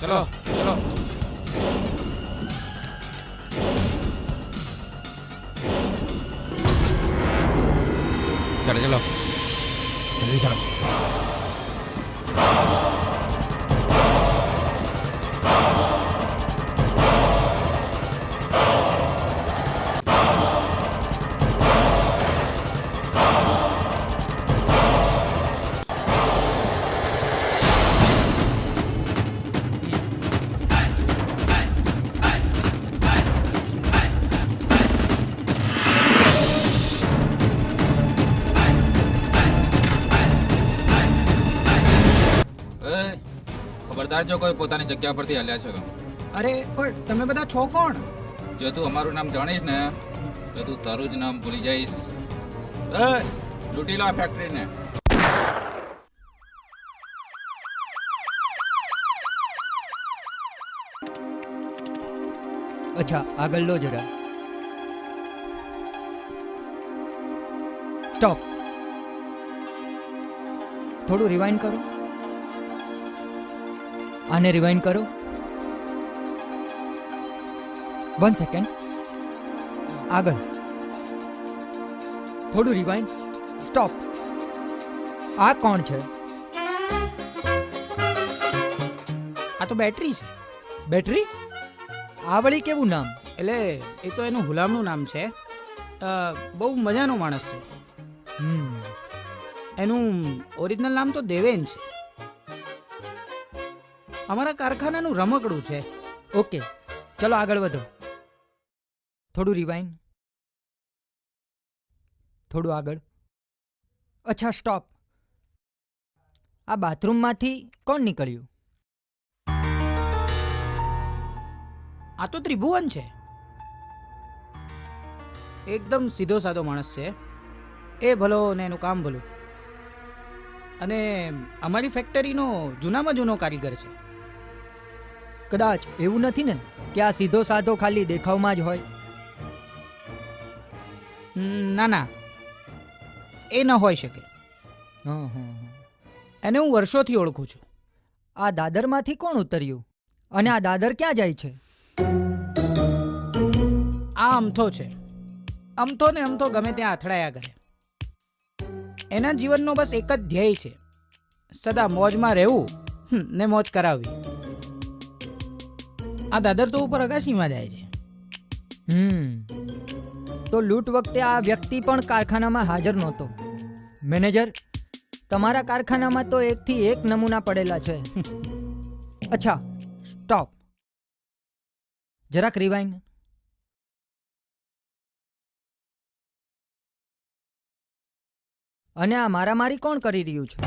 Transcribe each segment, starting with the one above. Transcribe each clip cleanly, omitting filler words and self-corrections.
ચલો ચલો ચલો ચલો જલ્દી ચલો. ખબરદાર જો કોઈ પોતાની જગ્યા પરથી હલ્યા છે તો. અરે પણ તમે બધા છો કોણ? જો તું અમારું નામ જાણીશ ને તો તું તારું જ નામ ભૂલી જઈશ. લૂંટી લો આ ફેક્ટરીને. અચ્છા આગળ લો જરા. સ્ટોપ. થોડું રિવાઇન્ડ કરો. આને રિવાઇન્ડ કરો. 1 સેકન્ડ. આગળ. થોડું રિવાઇન્ડ. સ્ટોપ. આ કોણ છે? આ તો બેટરી છે. બેટરી? આ વળી કેવું નામ? એટલે એ તો એનું હુલામનું નામ છે. બહુ મજાનો માણસ છે. એનું ઓરિજિનલ નામ તો દેવેન છે. અમારા કારખાનાનું રમકડું છે. ઓકે ચલો આગળ વધો. થોડું રિવાઇન્ડ. થોડું આગળ. અચ્છા સ્ટોપ. આ બાથરૂમમાંથી કોણ નીકળ્યું? આ તો ત્રિભુવન છે. એકદમ સીધો સાધો માણસ છે. એ ભલો ને એનું કામ ભલું. અને અમારી ફેક્ટરીનો જૂનામાં જૂનો કારીગર છે. કદાચ એવું નથી ને કે આ સીધો સાધો ખાલી દેખાવમાં જ હોય? ના ના, એ ન હોઈ શકે. એને હું વર્ષોથી ઓળખું છું. આ દાદરમાંથી કોણ ઉતર્યું અને આ દાદર ક્યાં જાય છે? આ અમથો છે. અમથો ને અમથો ગમે ત્યાં અથડાયા કરે. એના જીવનનો બસ એક જ ધ્યેય છે, સદા મોજમાં રહેવું ને મોજ કરાવવી. આ દાદર તો ઉપર અગાશીમાં જાય છે. તો લૂંટ વખતે આ વ્યક્તિ પણ કારખાનામાં હાજર નહોતો. મેનેજર, તમારા કારખાનામાં તો એકથી એક નમૂના પડેલા છે. અચ્છા સ્ટોપ. જરાક રિવાઇન્ડ. અને આ મારામારી કોણ કરી રહ્યું છે?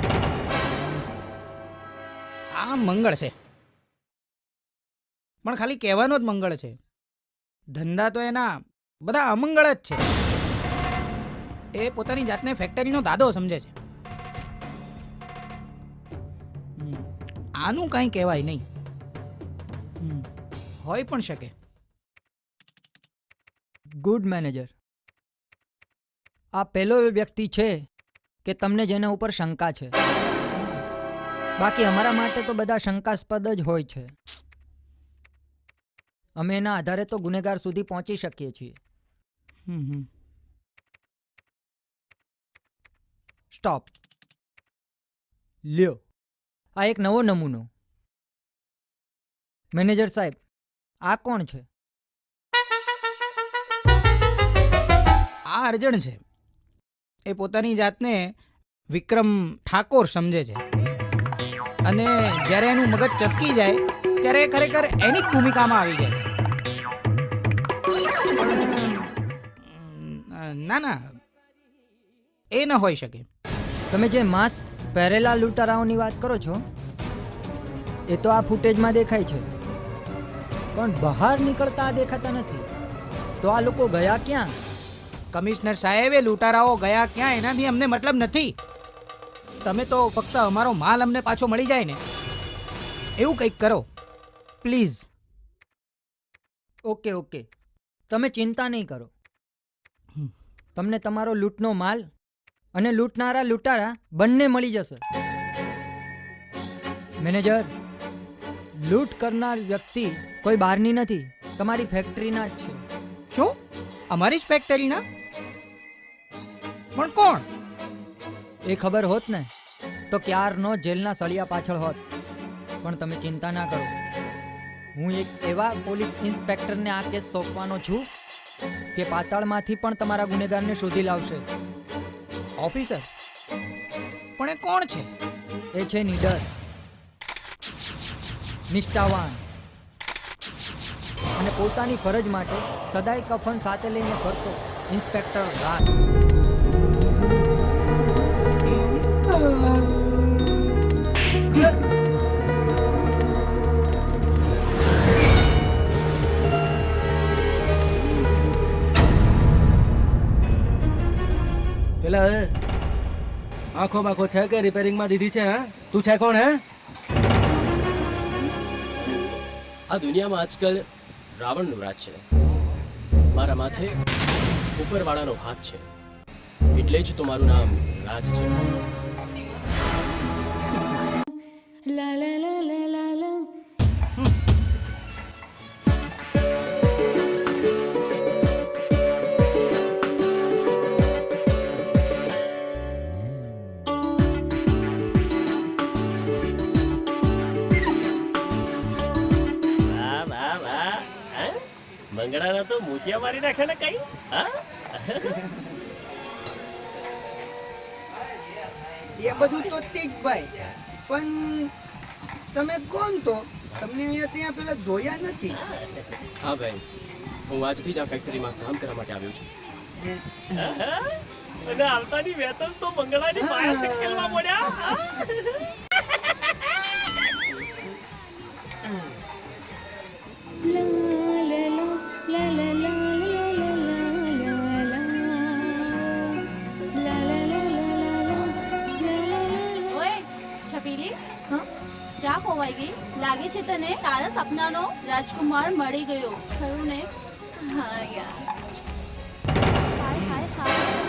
આ મંગળ છે, પણ ખાલી કહેવાનો જ મંગળ છે. ધંધા તો એના બધા અમંગળ જ છે. એ પોતાની જાતને ફેક્ટરીનો દાદો સમજે છે. આનું કંઈ કહેવાય નહીં. હોય પણ શકે. Good manager. આ પહેલો વ્યક્તિ છે કે તમને જેના ઉપર શંકા છે. બાકી અમારા માટે તો બધા શંકાસ્પદ જ હોય છે. અમે એના આધારે તો ગુનેગાર સુધી પહોંચી શકીએ છીએ. સ્ટોપ. લ્યો, આ એક નવો નમૂનો. મેનેજર સાહેબ, આ કોણ છે? આ અર્જણ છે. એ પોતાની જાતને વિક્રમ ઠાકોર સમજે છે. અને જ્યારે એનું મગજ ચસકી જાય ત્યારે એ ખરેખર એની જ ભૂમિકામાં આવી જાય છે. ના ના, એ ન હોઈ શકે. તમે જે માસ્ક પહેરેલા લૂંટારાઓની વાત કરો છો એ તો આ ફૂટેજમાં દેખાય છે, પણ બહાર નીકળતા દેખાતા નથી. તો આ લોકો ગયા ક્યાં? કમિશનર સાહેબ, એ લૂંટારાઓ ગયા ક્યાં એનાથી અમને મતલબ નથી. તમે તો ફક્ત અમારો માલ અમને પાછો મળી જાય ને એવું કંઈક કરો પ્લીઝ. ઓકે ઓકે, તમે ચિંતા નહીં કરો. તમને તમારો લૂંટનો માલ અને લૂંટનારા લૂંટારા બંને મળી જશે. મેનેજર, લૂંટ કરનાર વ્યક્તિ કોઈ બહારની નથી, તમારી ફેક્ટરીના જ છે. શું અમારી જ ફેક્ટરીના? પણ કોણ? એ ખબર હોત ને તો ક્યારનો જેલના સળિયા પાછળ હોત. પણ તમે ચિંતા ના કરો, હું એક એવા પોલીસ ઇન્સ્પેક્ટરને આ કેસ સોંપવાનો છું કે પાતાળમાંથી પણ તમારા ગુનેગારને શોધી લાવશે. ઓફિસર, પણ એ કોણ છે? એ છે નીડર, નિષ્ઠાવાન અને પોતાની ફરજ માટે સદાય કફન સાથે લઈને ફરતો ઇન્સ્પેક્ટર રાજ. પેલા આંખો બાખો છે કે રિપેરિંગમાં દીધી છે? હા, તું છે કોણ? હે, આ દુનિયામાં આજકાલ રાવણનું રાજ છે. મારા માથે ઉપરવાળાનો હાથ છે, એટલે જ તો મારું નામ રાજ છે. La la la la la la. વાહ વાહ વાહ, હે? મંગળાના તો મોતિયા મારી નાખે ને કઈ. હા, એ બધું તો ઠીક ભાઈ, પણ તમે કોણ? તો તમને અહીંયા ત્યાં પેલા ધોયા નથી. હા ભાઈ, હું આજથી જ આ ફેક્ટરીમાં કામ કરવા માટે આવ્યો છું. અને આવતાની વેત જ તો મંગળાની માયા સંકેલમાં મળ્યા. La la la la la la la la la la. La la la la la la la la la. ઓય છપીલી, ક્યાં ખોવાઈ ગઈ? લાગે છે તને તારા સપનાનો રાજકુમાર મળી ગયો, ખરું ને? હા યાર. હાય હાય હાય.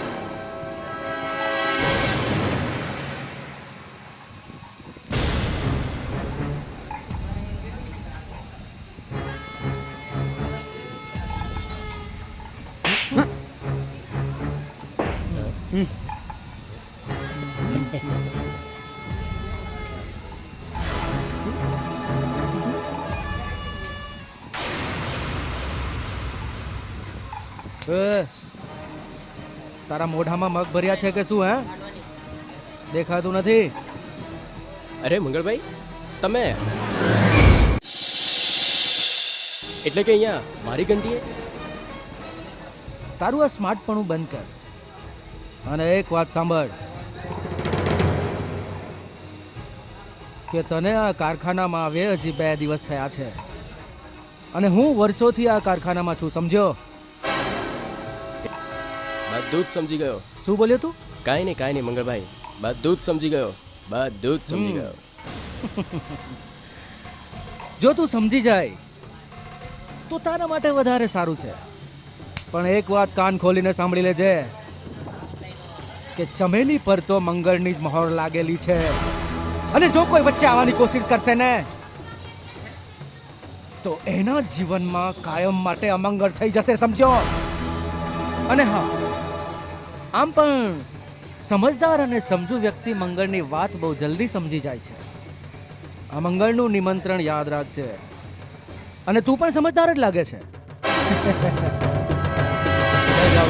તારા મોઢામાં મગ ભર્યા છે કે શું? હે, દેખાતું નથી. અરે મંગળભાઈ, તમે એટલે કે અહીંયા મારી ઘંટીએ? તારું આ સ્માર્ટપણું બંધ કર અને એક વાત સાંભળ કે તને આ કારખાનામાં આવે હજી 2 દિવસ થયા છે અને હું વર્ષોથી આ કારખાનામાં છું, સમજ્યો? બધું જ સમજી ગયો. શું બોલ્યો તું? કાંઈ નહીં મંગળભાઈ, બધું જ સમજી ગયો, બધું જ સમજી ગયો. જો તું સમજી જાય તો તારા માટે વધારે સારું છે, પણ એક વાત કાન ખોલીને સાંભળી લેજે કે ચમેલી પર તો મંગળની જ મહોર લાગેલી છે અને જો કોઈ વચ્ચે આવવાની કોશિશ કરશે ને તો એના જીવનમાં કાયમ માટે અમંગળ થઈ જશે, સમજો? અને હા, આમ પણ સમજદાર અને સમજુ વ્યક્તિ મંગળની વાત બહુ જલ્દી સમજી જાય છે. આ મંગળનું નિમંત્રણ યાદ રાખજે. અને તું પણ સમજદાર જ લાગે છે. જય જાવ.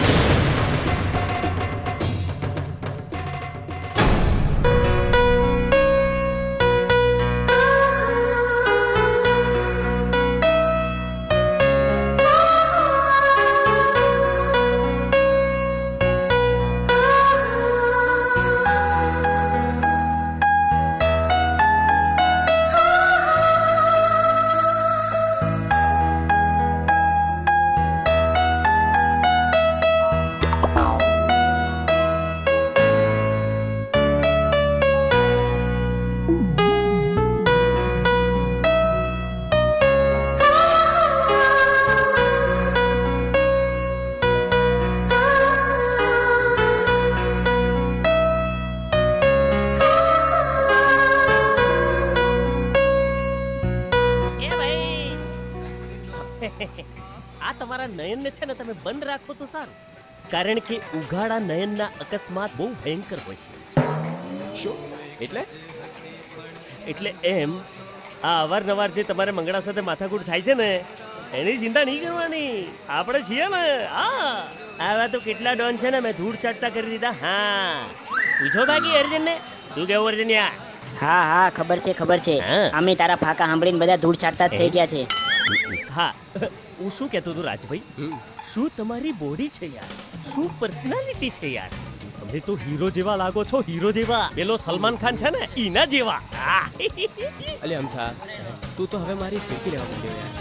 નયનને છે ને તમે બંધ રાખો તો સારું, કારણ કે ઉઘાડા નયનના અકસ્માત બહુ ભયંકર હોય છે. શું એટલે? એટલે એમ, આ અવારનવાર જે તમારે મંગળા સાથે માથાકૂટ થાય છે ને, એની ચિંતા નહીં કરવાની, આપણે છીએ ને. હા, આવા તો કેટલા ડોન છે ને મેં ધૂળ ચાટતા કરી દીધા. હા, પૂછો બાકી અર્જુનને. શું કેવું અર્જુનિયા? હા હા ખબર છે હા. અમે તારા ફાકા સાંભળીને બધા ધૂળ છાટતા જ થઈ ગયા છે. હા, હું શું કહેતો હતો રાજભાઈ, શું તમારી બોડી છે યાર, શું પર્સનાલિટી છે યાર. તમે તો હીરો જેવા લાગો છો, હીરો જેવા. પેલો સલમાન ખાન છે ને, ઈના જેવા. હા. અલે અમથા, તું તો હવે મારી ફિરકી લેવા માંડ્યો યાર.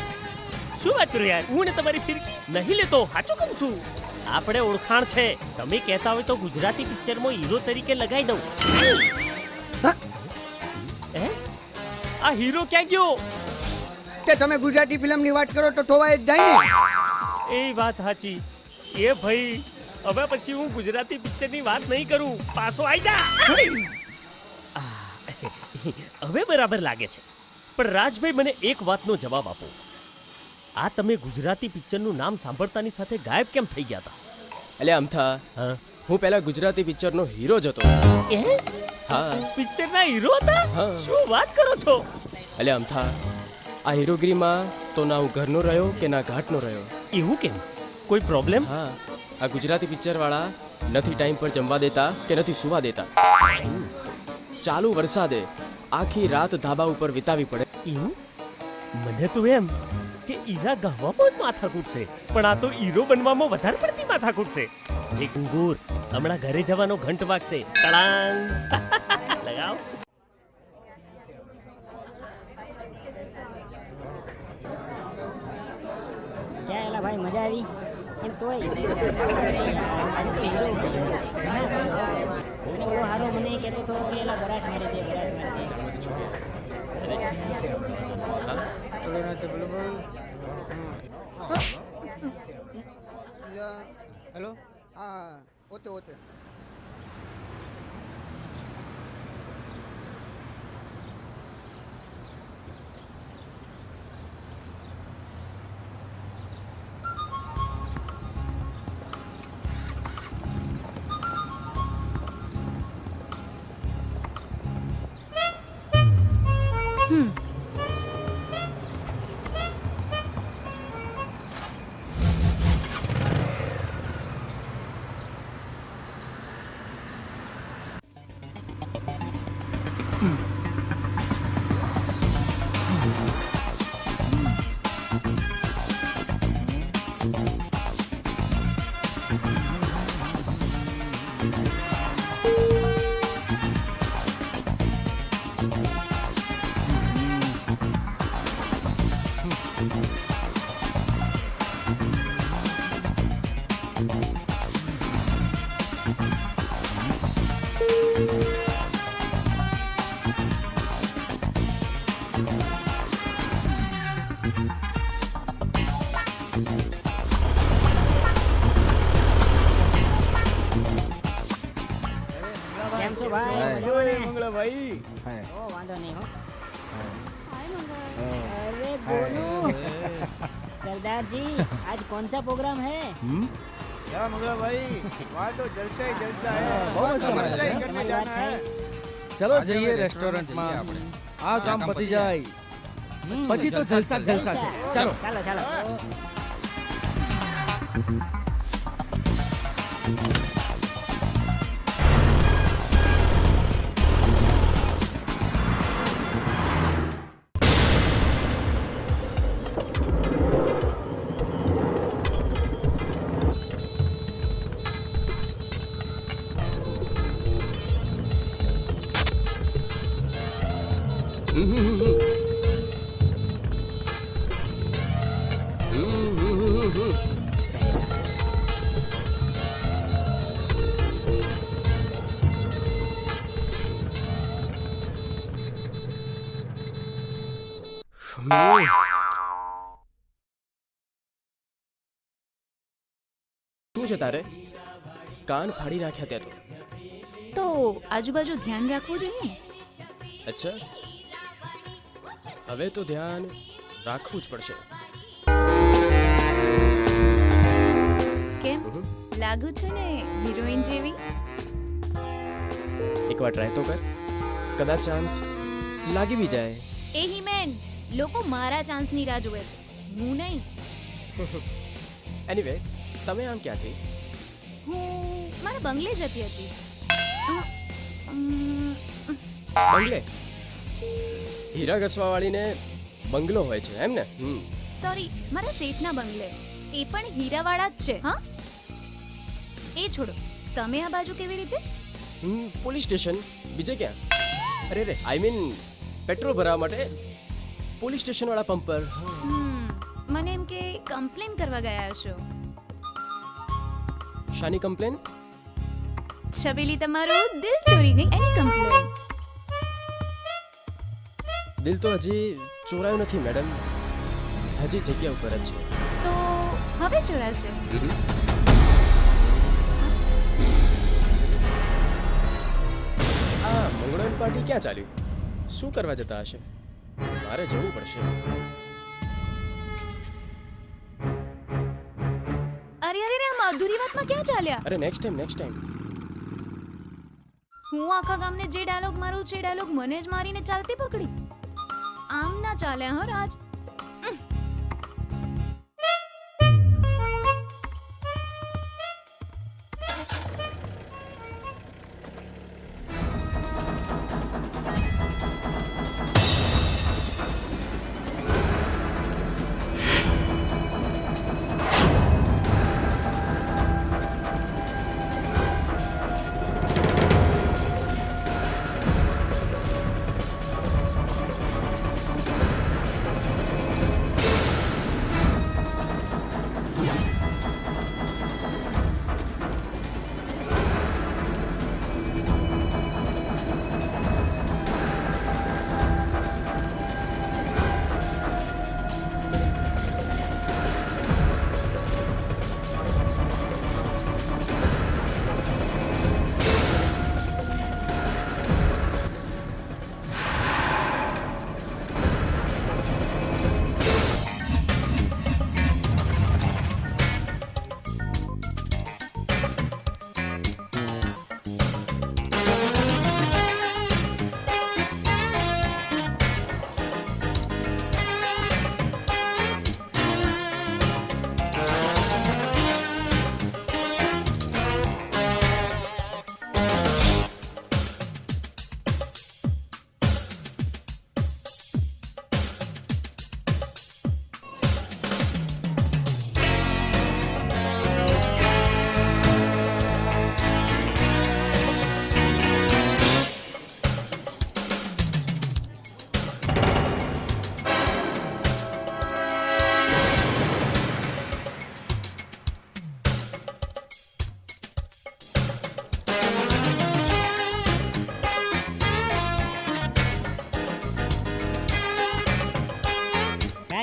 શું વાત કરો યાર, હું ને તમારી ફિરકી નહીં લેતો, સાચું કહું છું. આપણે ઓળખાણ છે, તમે કહેતા હોય તો ગુજરાતી પિક્ચરમાં હીરો તરીકે લગાવી દઉં. હે? આ હીરો ક્યાં ગયો? તે તમે ગુજરાતી ફિલ્મની વાત કરો તો ધોવાય જ જાય ને. એ વાત સાચી. એ ભાઈ, હવે પછી હું ગુજરાતી પિક્ચરની વાત નહીં કરું, પાછો આવી જા. હવે બરાબર લાગે છે. પણ રાજભાઈ, મને એક વાતનો જવાબ આપો. આ તમે ગુજરાતી પિક્ચરનું નામ સાંભળતાની સાથે ગાયબ કેમ થઈ ગયા હતા? અલે અમથા, હા, હું પહેલા ગુજરાતી પિક્ચરનો હીરો જ હતો. એ હા. પિક્ચરના હીરો હતા? હા. શું વાત કરો છો? અલે અમથા, આ હીરોગીરીમાં તો ના હું ઘરનો રહ્યો કે ના ઘાટનો રહ્યો. એવું કેમ? કોઈ પ્રોબ્લેમ? હા, આ ગુજરાતી પિક્ચરવાળા નથી ટાઈમ પર જમવા દેતા કે નથી સુવા દેતા. ચાલુ વરસાદે આખી રાત ધાબા ઉપર વિતાવી પડે. એવું? મને તો એમ કે ઈરા ગાવામાં જ માથાકૂટ છે, પણ આ તો હીરો બનવામાં વધારે પડતી માથાકૂટ છે. એક અંગૂર, હમણાં ઘરે જવાનો ઘંટ વાગશે. તડાંગ. લગાવ. ક્યાં એલા ભાઈ, મજા આવી? પણ તોય ઓલો હારો મને કહેતો હતો કે એલા બરાજ મારે છે, હેલો. હા, ઓતે કેમ છો ભાઈ? મંગળાભાઈ. ઓ વાંધો નહીં હો. હાય મંગળ. अरे गोलू, सरदारजी आज कौन सा प्रोग्राम है? क्या मंगळाभाई, वहाँ तो जलसा ही जलसा है. बहुत मस्त अच्छा जलसा ही है. करने हमारी जाना बात है. ચલો આજે જઈએ અમે રેસ્ટોરન્ટમાં. આપણે. આ કામ પતી જાય પછી તો જલસા જ જલસા છે. ચાલો. ચાલો ચાલો. શું છે તારે? કાન ફાડી નાખ્યા તે તો આજુબાજુ ધ્યાન રાખવું જોઈએ. અચ્છા, હવે તો ધ્યાન રાખવું જ પડશે. લાગુ છું ને હિરોઈન જેવી? એકવાર ટ્રાય તો કર, કદાચ ચાન્સ લાગી બી જાય. એ હિમેન, લોકો મારા ચાન્સની રાહ જુએ છે, હું નહીં. એનીવે, તમે આમ ક્યાંથી? હું મારા બંગલે જતી હતી. બંગલે? હીરા ઘસવા વાળીને બંગલો હોય છે એમ ને? સોરી, મારા શેઠના બંગલે. એ પણ હીરાવાળા જ છે. હા, એ છોડો, તમે આ બાજુ કેવી રીતે? પોલીસ સ્ટેશન, બીજે ક્યાં? અરે રે, આઈ મીન પેટ્રોલ ભરાવા માટે પોલીસ સ્ટેશન વાળા પંપ પર. મને એમ કે કમ્પ્લેન કરવા ગયા હશો. શાની કમ્પ્લેન? છબીલી તમારું દિલ ચોરી ગઈ એની કમ્પ્લેન. દિલ તો હજી ચોરાયું નથી મેડમ, હજી જગ્યા ઉપર જ છે. તો હવે ચોરાશે? આ મંગળોની પાર્ટી ક્યાં ચાલ્યું? શું કરવા જતા હશે? મારે જવું પડશે. અરે અરે રે, આમ અધૂરી વાતમાં ક્યાં ચાલ્યા? અરે નેક્સ્ટ ટાઈમ. હું આખા ગામને જે ડાયલોગ મારું છે, ડાયલોગ મને જ મારીને ચાલતી પકડી. આમ ના ચાલે હો રાજ.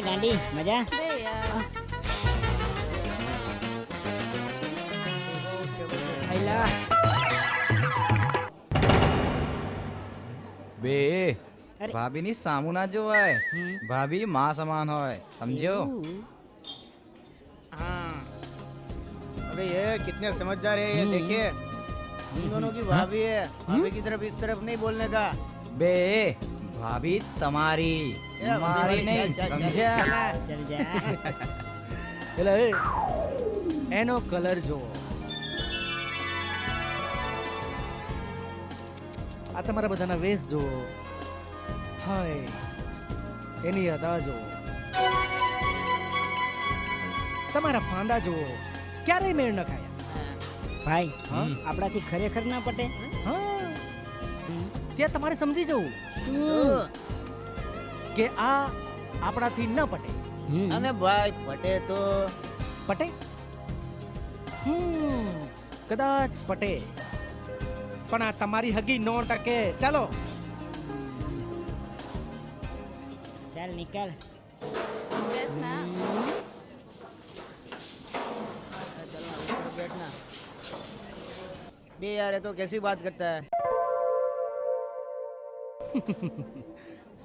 ગાંડી મજા? બે યાર. આઈલા બે અરે. ભાભીની સામું ના જોવાય, ભાભી માં સમાન હોય, સમજ્યો? हाँ अबे ये कितने समझदार है ये, देखिए हम दोनों की भाभी है, भाभी की तरफ इस तरफ नहीं बोलने का. બે ભાભી તમારી, મારી નહીં, સમજ્યા? चल जा એટલે એનો કલર જુઓ, આ તમારા બધાના વેશ જુઓ, હાય એની અદા જુઓ, તમારા ફાંદા જુઓ, ક્યારેય મેળ ન ખાયા. ભાઈ હા? આપણાથી ખરેખર ના પટે. હા, ત્યાં તમારે સમજી જવું કે આ આપણાથી ન પટે. અને ભાઈ પટે તો પટે? કદાચ પટે, પણ આ તમારી હગી નો ટકે. ચાલો ચાલ નિકાલ. બેસ ના. बैठना. बे यार ये तो कैसी बात करता है.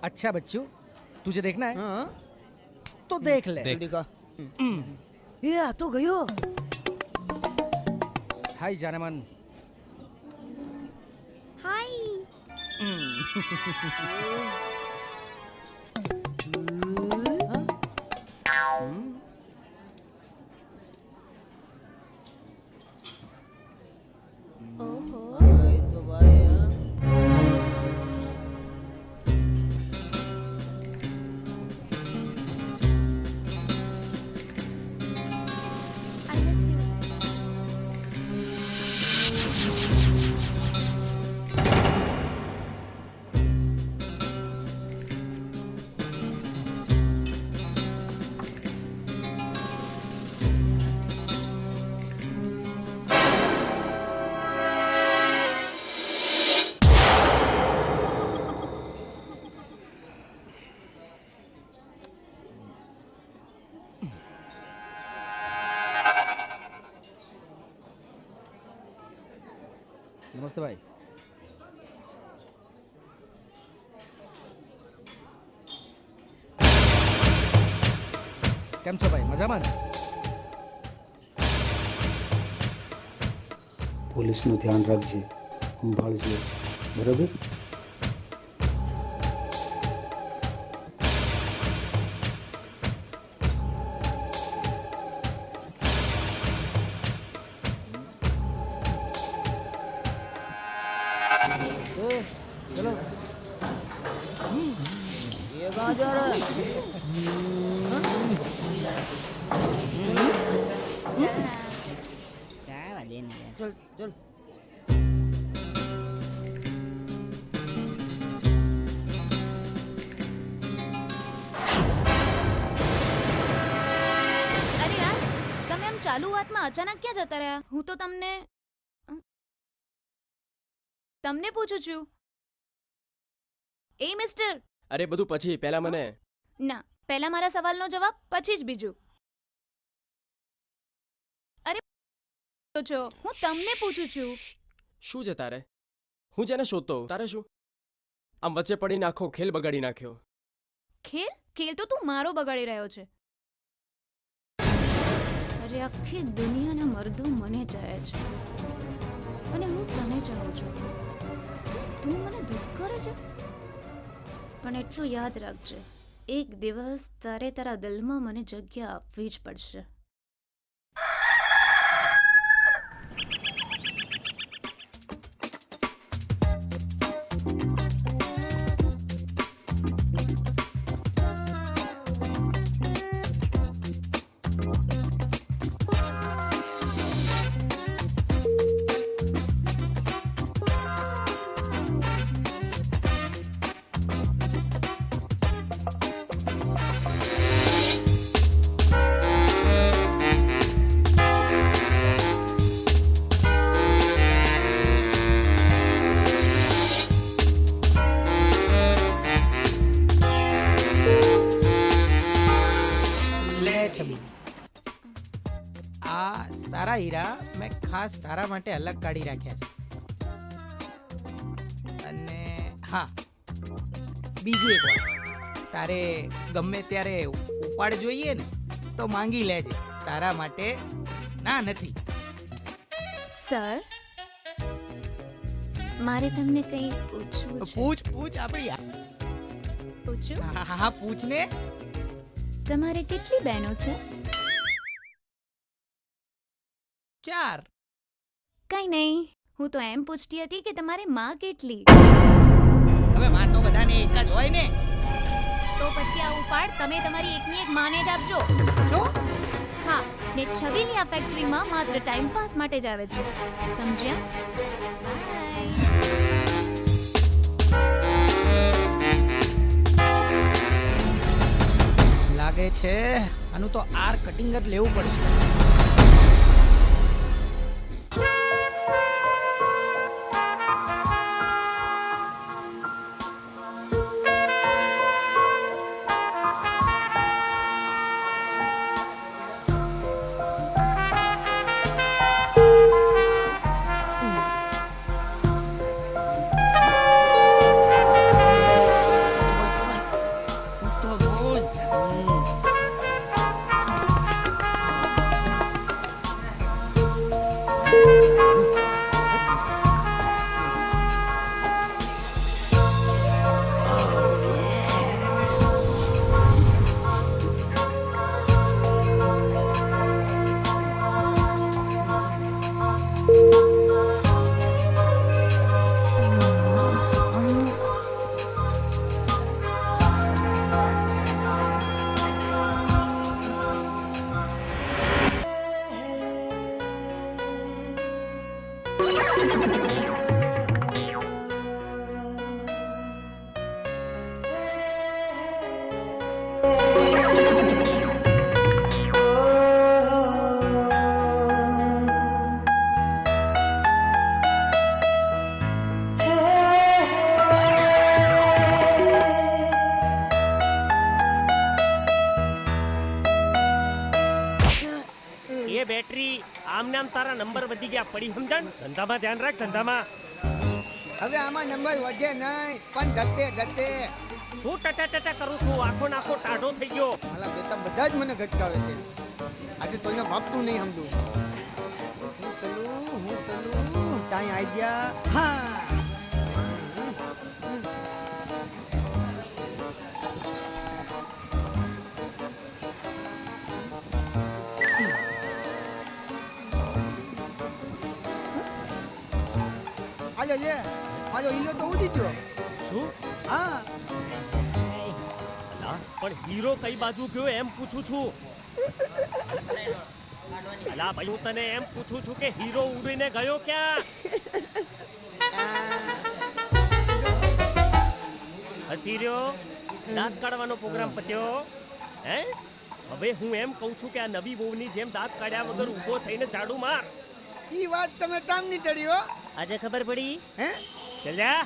अच्छा बच्चू, तुझे देखना है हाँ तो देख ले. दिखा. એ આ તો ગયો. હાય જાનેમન. હાય. ઓહો. I miss you. નમસ્તે ભાઈ. કેમ છો ભાઈ, મજામાં ને? પોલીસનું ધ્યાન રાખજે, સંભાળજે, બરાબર? चलो ये कहाँ जा रहा है? क्या वाले नहीं चल चल. અરે રાજ, તમે આમ ચાલુ વાતમાં અચાનક ક્યાં જતા રહ્યા? હું તો તમને પૂછું છું. એ મિસ્ટર, અરે બધું પછી, પહેલા મને ના, પહેલા મારા સવાલનો જવાબ, પછી જ બીજું. અરે તો છો, હું તમને પૂછું છું. શું છે તારે? હું જેને શોધતો હોઉં, તારે શું? આમ વચ્ચે પડીને આખો ખેલ બગાડી નાખ્યો. ખેલ ખેલ તો તું મારો બગાડી રહ્યો છે. અરે આખી દુનિયાના મર્દો મને ચાહે છે અને હું તને ચાહું છું. તું મને ધુત્કારે છે, પણ એટલું યાદ રાખજે, એક દિવસ તારે તારા દિલમાં મને જગ્યા આપવી જ પડશે. આ સારા હીરા મેં ખાસ તારા માટે અલગ કાઢી રાખ્યા છે. અને હા, બીજું એક વાત, તારે ગમે ત્યારે ઉપાડ જોઈએ ને તો માંગી લેજે, તારા માટે ના નથી. સર, મારે તમને કંઈ પૂછવું છે. પૂછ પૂછ આપણી. પૂછું? હા પૂછ ને. તમારે કેટલી બહેનો છે? 4. કઈ નહીં, હું તો એમ પૂછતી હતી કે તમારે માં કેટલી? હવે માં તો બધાને એક જ હોય ને. તો પછી આ ઉપાડ તમે તમારી એકની એક માને જ આપજો. શું? હા, ને છબીની આ ફેક્ટરીમાં માત્ર ટાઈમ પાસ માટે જ આવે છે, સમજ્યા? લાગે છે આનું તો આર કટિંગ જ લેવું પડશે. એ બેટરી આમ નામ તારા નંબર વધી ગયા પડી સમજણ ધંધામાં ધ્યાન રાખ ધંધામાં. હવે આમાં નંબર વધે નહીં પણ ઘટે ઘટે. શું ટટા કરું છું આખો નાખો ટાઢો થઈ ગયો. મારા બેટા બધા જ મને ઘટકાવે છે. આજે તોને ભાગતું નહીં સમજું. હું તલું તાઈ આઈડિયા. હા આલો લે આલો ઈલો તો ઉડી ગયો. શું? હા અલા, પણ હીરો કઈ બાજુ ગયો એમ પૂછું છું. અલા ભાઈ હું તને એમ પૂછું છું કે હીરો ઉડીને ગયો ક્યાં? હસી રહ્યો? દાંત કાઢવાનો પ્રોગ્રામ પત્યો હે? હવે હું એમ કહું છું કે આ નવી વહુની જેમ દાંત કાઢ્યા વગર ઊભો થઈને ઝાડુ માર. ઈ વાત તમે ટામની ટળ્યો. આજે ખબર પડી હે? ચલ જા.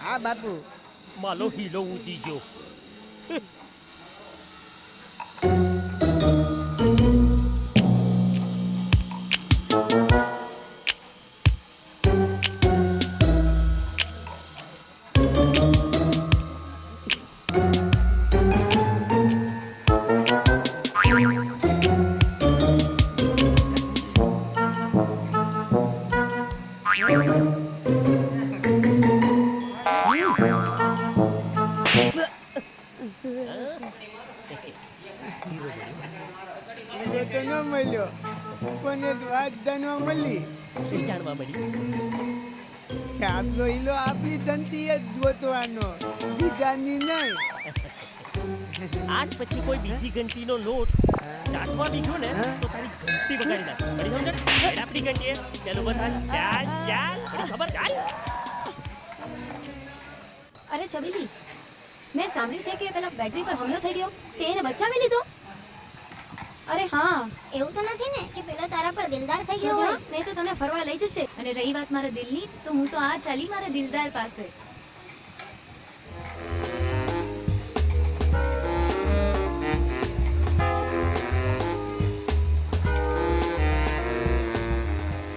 હા બાપુ. માલો હીલો ઉડી ગયો. મને તો ન મળ્યો પણ એક વાત જાણવા મળી. શું જાણવા મળી? કે આપલો ઈલો આપણી ધનથી જ ગોતવાનો, બીજાની નહીં. આજ પછી કોઈ બીજી ઘંટીનો લોટ ચાટવા બીજો ને તો તારી ઘંટી બગાડી નાખ. પડી સમજણ? એડ આપણી ઘંટી ચાલો બધા ચાલ ચાલ. પડી ખબર? ચાલ. અરે છબીલી, મેં સાંભળ્યું છે કે પેલા બેટરી પર હુમલો થઈ ગયો તે એને બચાવી લીધો. અરે હા, એવું તો નથી ને કે પેલો તારા પર દિલદાર થઈ ગયો જા હોય? નહીં તો તને ફરવા લઈ જશે. અને રહી વાત મારા દિલની, તો હું તો આ ચાલી મારા દિલદાર પાસે.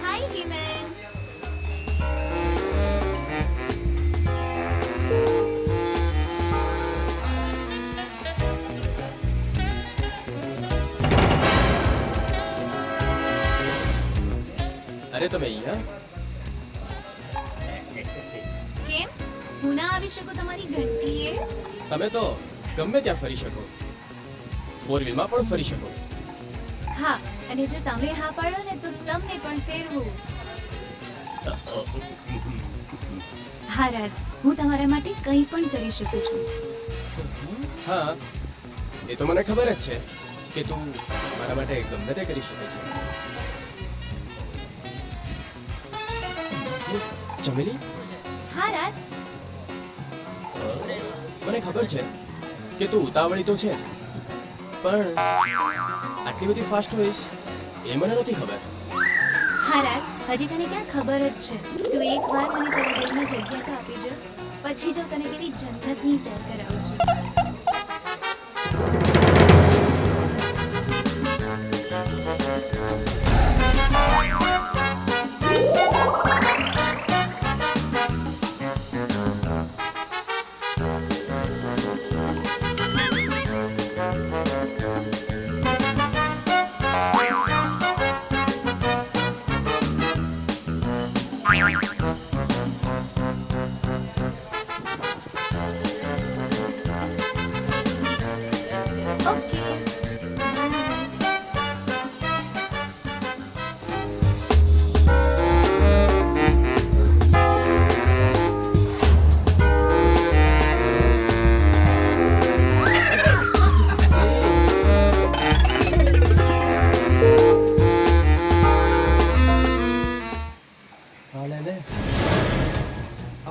હાય હીમેન. અરે તમે અહીંયા કેમ હું ના આવી શકું તમારી ઘંટીએ? તમે તો ગમે ત્યાં ફરી શકો, 4 વ્હીલમાં પણ ફરી શકો. હા, અને જો તમે હા પાડો ને તો તમને પણ ફેરવું. હા રાજ, હું તમારા માટે કંઈ પણ કરી શકું છું. હા એ તો મને ખબર જ છે કે તું મારા માટે ગમે તે કરી શકે છે. ચમેલી, હા રાજ, મને ખબર છે કે તું ઉતાવળી તો છે જ, પણ આટલી બધી ફાસ્ટ હોઈશ એ મને નથી ખબર. હા રાજ, હજી તને ક્યાં ખબર જ છે. તું એકવાર મને તારા દિલમાં જગ્યા તો આપી જો, પછી જો તને પેલી જન્નતની સૈર કરાવું છું.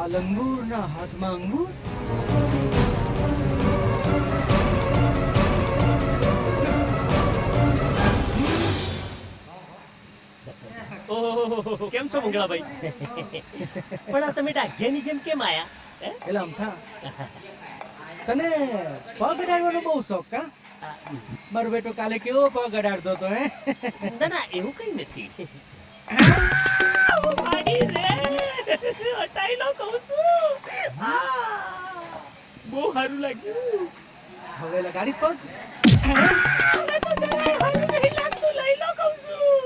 આ લંગૂરના હાથમાં અંગૂર. ઓહો, કેમ છો મંગળાભાઈ? પણ આ તમે ડાઘિયાની જેમ કેમ આયા? એટલે અમથા તને પગ અડાડવાનો બહુ શોખ કા? મારો બેટો કાલે કેવો પગ અડાડતો હતો હે? ના ના, એવું કઈ નથી. ભાગી રે, હટાઈ લો કહું છું. બહુ સારું લાગ્યું. હવે લગાડીશ પગ? હવે તો જરાય સારું નહીં લાગતું, લઈ લો કહું છું.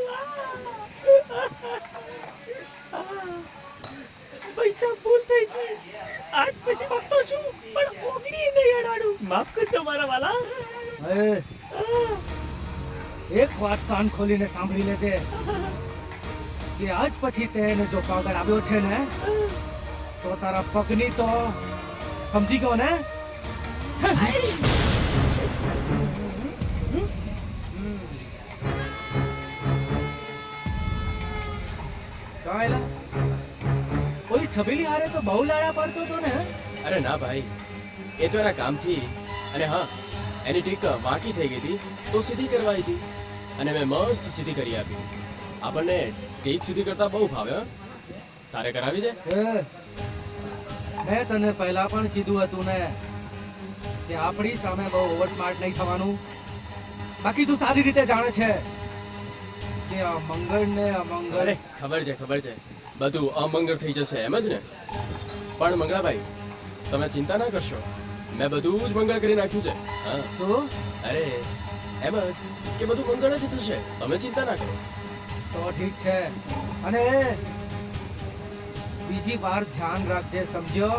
પૈસા ભૂલ થઈ ગઈ. આજ પછી ભક્તો છું, પણ ઓગળી નહીં અડાડું. માફ કરજો મારા વાલા. એ, એક વાત કાન ખોલીને સાંભળી લેજે કે આજ પછી તેને જો પગ અડાવ્યો છે ને તો તારા પગની તો સમજી ગયો ને? કાયલા ઓલી છબીલી હારે તો બહુ લાડા પડતો હતો ને? અરે ના ભાઈ, એ તો એના કામથી. અને હા, એની ટીક વાંકી થઈ ગઈ હતી તો સીધી કરવાઈ હતી અને મેં મસ્ત સીધી કરી આપી. આપણને ટીક સીધી કરતા બહુ ભાવે. હં? તારે કરાવી દે. મેં તને પહેલા પણ કીધું હતું ને કે આપણી સામે બહુ ઓવર સ્માર્ટ નહીં થવાનું. બાકી તું સારી રીતે જાણે છે કે આ મંગળ ને અમંગળ. અરે ખબર છે, બધું અમંગળ થઈ જશે એમ જ ને. પણ મંગળાભાઈ, તમે ચિંતા ના કરશો, મેં બધું જ મંગળ કરી નાખ્યું છે. હા, શું? અરે એમ જ કે બધું મંગળ જ થશે, તમે ચિંતા ના કરો. તો ઠીક છે. અને બીજી વાર ધ્યાન રાખજે, સમજ્યો?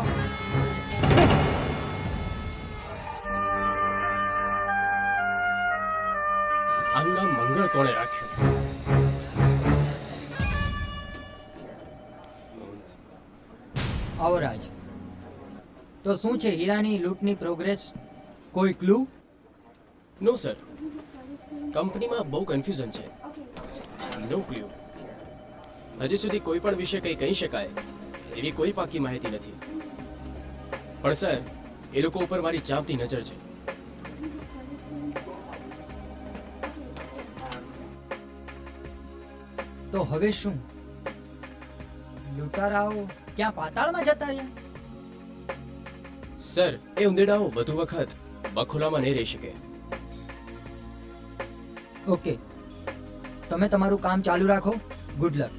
આનું નામ મંગળ કોણે રાખ્યું? આવો રાજ. તો શું છે હીરાની લૂંટની પ્રોગ્રેસ? કોઈ ક્લુ? નો સર, કંપનીમાં બહુ કન્ફ્યુઝન છે. નો ક્લ્યુ. હજી સુધી કોઈ પણ વિશે કંઈ કહી શકાય એવી કોઈ પાકી માહિતી નથી. પણ સર, એ લોકો ઉપર મારી ચાંપતી નજર છે. તો હવે શું? લૂંટારાઓ ક્યાં પાતાળમાં જતા રહ્યા? સર, એ ઉંદેડાઓ વધુ વખત બખોલામાં નહીં રહી શકે. ઓકે, તમે તમારું કામ ચાલુ રાખો. Good luck.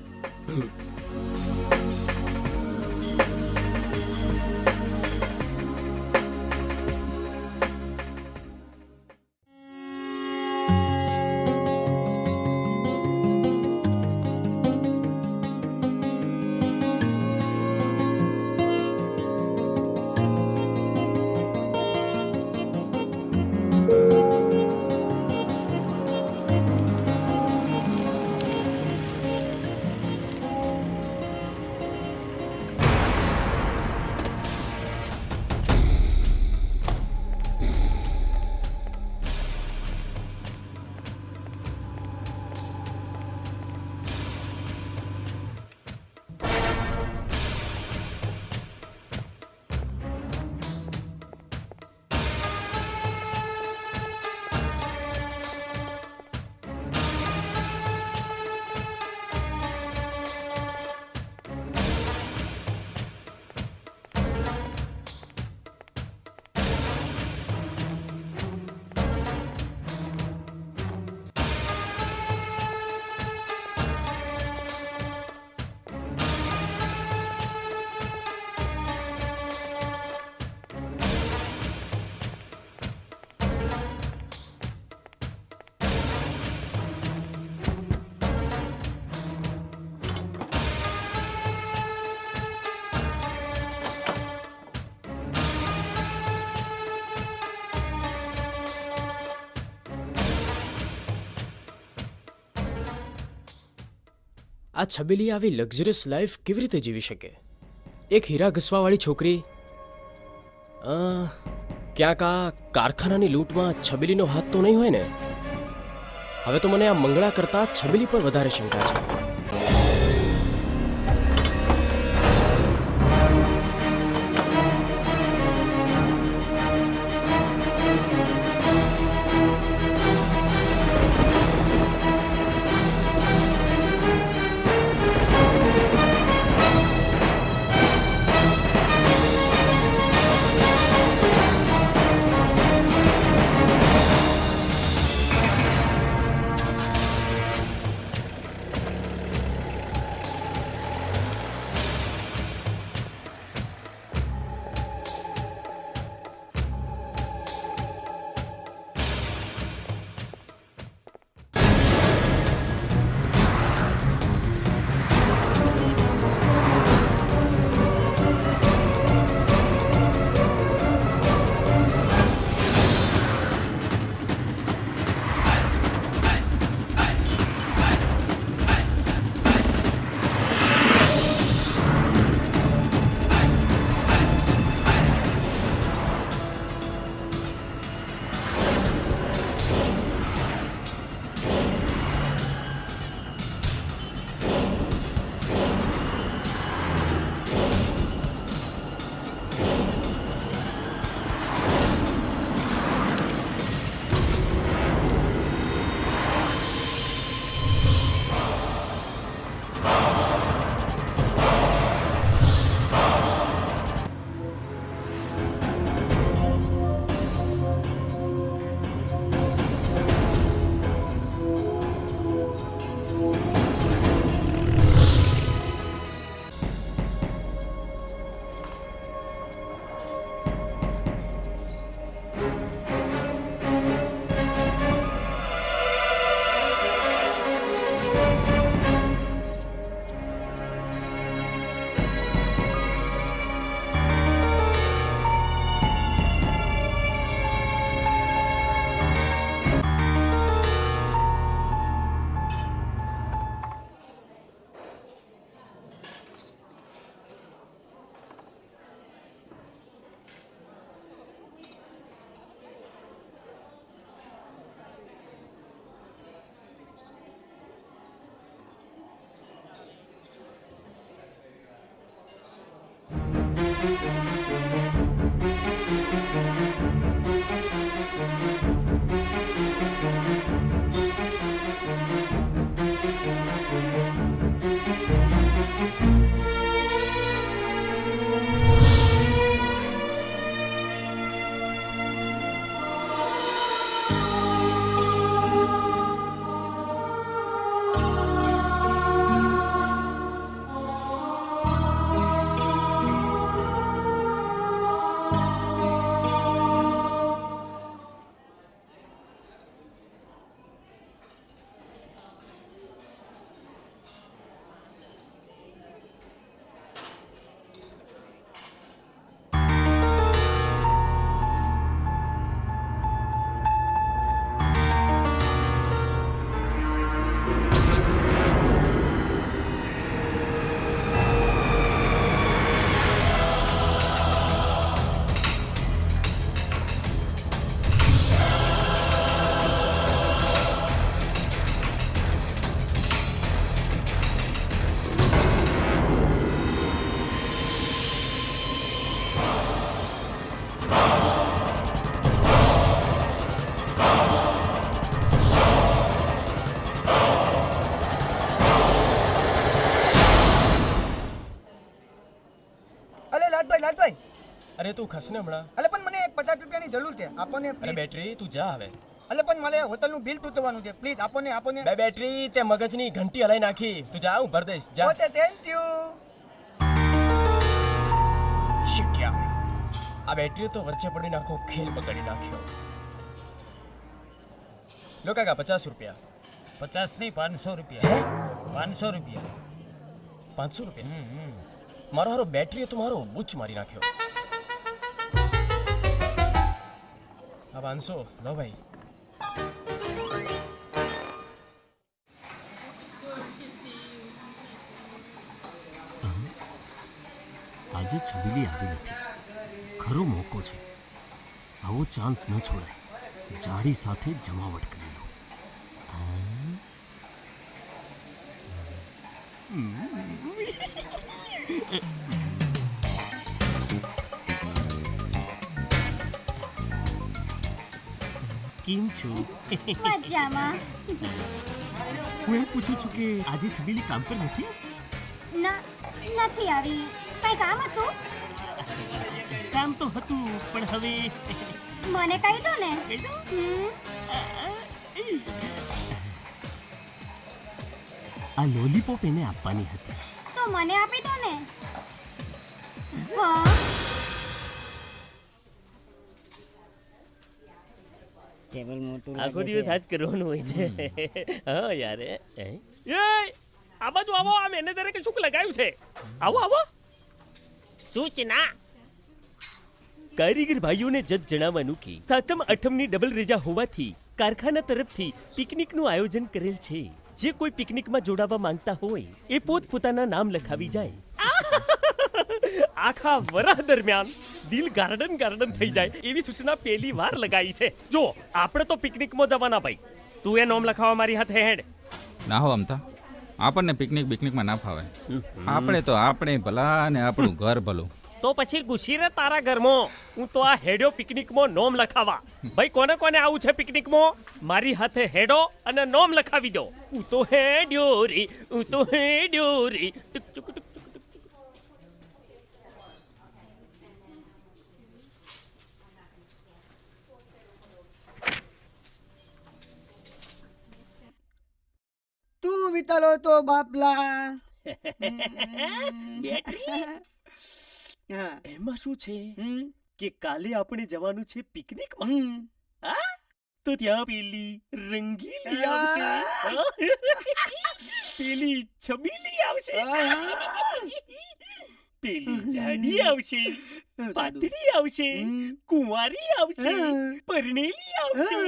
આ છબીલી આવી લક્ઝરિયસ લાઈફ કેવી રીતે જીવી શકે? એક હીરા ઘસવાવાળી છોકરી ક્યાંક આ કારખાનાની લૂંટમાં છબીલીનો હાથ તો નહીં હોય ને? હવે તો મને આ મંગળા કરતાં છબીલી પર વધારે શંકા છે. લાલભાઈ અરે તું ખસને હમણાં. અલે પણ મને 50 રૂપિયાની જરૂર છે આપોને અરે please. બેટરી તું જા હવે. અલે પણ મારે હોટલનું બિલ તૂટવાનું છે પ્લીઝ આપોને બે બેટરી તે મગજની ઘંટી હલાઈ નાખી. તું જા, હું ભર દઈશ. જા. Okay thank you. Shit યાર. આ બેટરી તો વચ્ચે પડીને આખો ખેલ બગાડી નાખ્યો. લો કાકા 50 રૂપિયા. 50 નહીં 500 રૂપિયા 500 રૂપિયા 500 રૂપિયા. મારો હારો બેટરીએ તો મારો બુચ મારી નાખ્યો. આ 500 લો ભાઈ. આજે છબીલી આવી નથી. ખરો મોકો છે. આવો ચાન્સ ન છોડાય. જાડી સાથે જમાવટ કરી લો. કેમ છો? મજામાં. હું એમ પૂછું છું કે આજે છબીલી કામ પર નથી? ના, નથી આવી. કઈ કામ હતું? કામ તો હતું પણ હવે મને કહી દો ને. કહી દો? આ લોલીપોપ એને આપવાની હતી. તો મને આપી દો ને. હા. કેવલ મોટું આખો લાગે દિવસ છે. આજ કરવાનું હોય છે. હા યાર એ આ બાજુ આવો. આ મેનેજરે કે શું લગાવ્યું છે? આવો આવો. સૂચના કારીગર ભાઈઓને જજ જણાવવાનું કે 7મ 8મની ડબલ રજા હોવાથી કારખાના તરફથી પિકનિકનું આયોજન કરેલ છે. જે કોઈ પિકનિકમાં જોડાવા માંગતા હોય એ પોતપોતાના નામ લખાવી જાય. આખા વરહ દરમિયાન દિલ ગાર્ડન થઈ જાય એવી સૂચના પહેલી વાર લગાઈ છે. જો આપણે તો પિકનિકમાં જવાના ભાઈ. તું એ નામ લખાવા મારી હાથે હેડ. ના હો અમતા, આપણને પિકનિકમાં ના ફાવે. આપણે તો આપણે ભલા અને આપણું ઘર ભલું. તો પછી ઘૂસી રે તારા ઘરમાં. હું તો આ હેડ્યો પિકનિકમાં નોમ લખાવા. ભાઈ કોને કોને આવું છે પિકનિકમાં? મારી હાથે હેડો અને નોમ લખાવી દો. હું તો હેડ્યો રે, હું તો હેડ્યો રે. ટુક ટુક ટુક ટુક ટુક. તું વિતાલો તો બાપલા. બેટરી હા. એમાં શું છે હમ. કે કાલે આપણે જવાનું છે પિકનિકમાં. હમ. હા? તો ત્યાં પેલી રંગીલી આવશે. પેલી છબીલી આવશે. પેલી જાડી આવશે. પાતળી આવશે. કુંવારી આવશે. પરણેલી આવશે.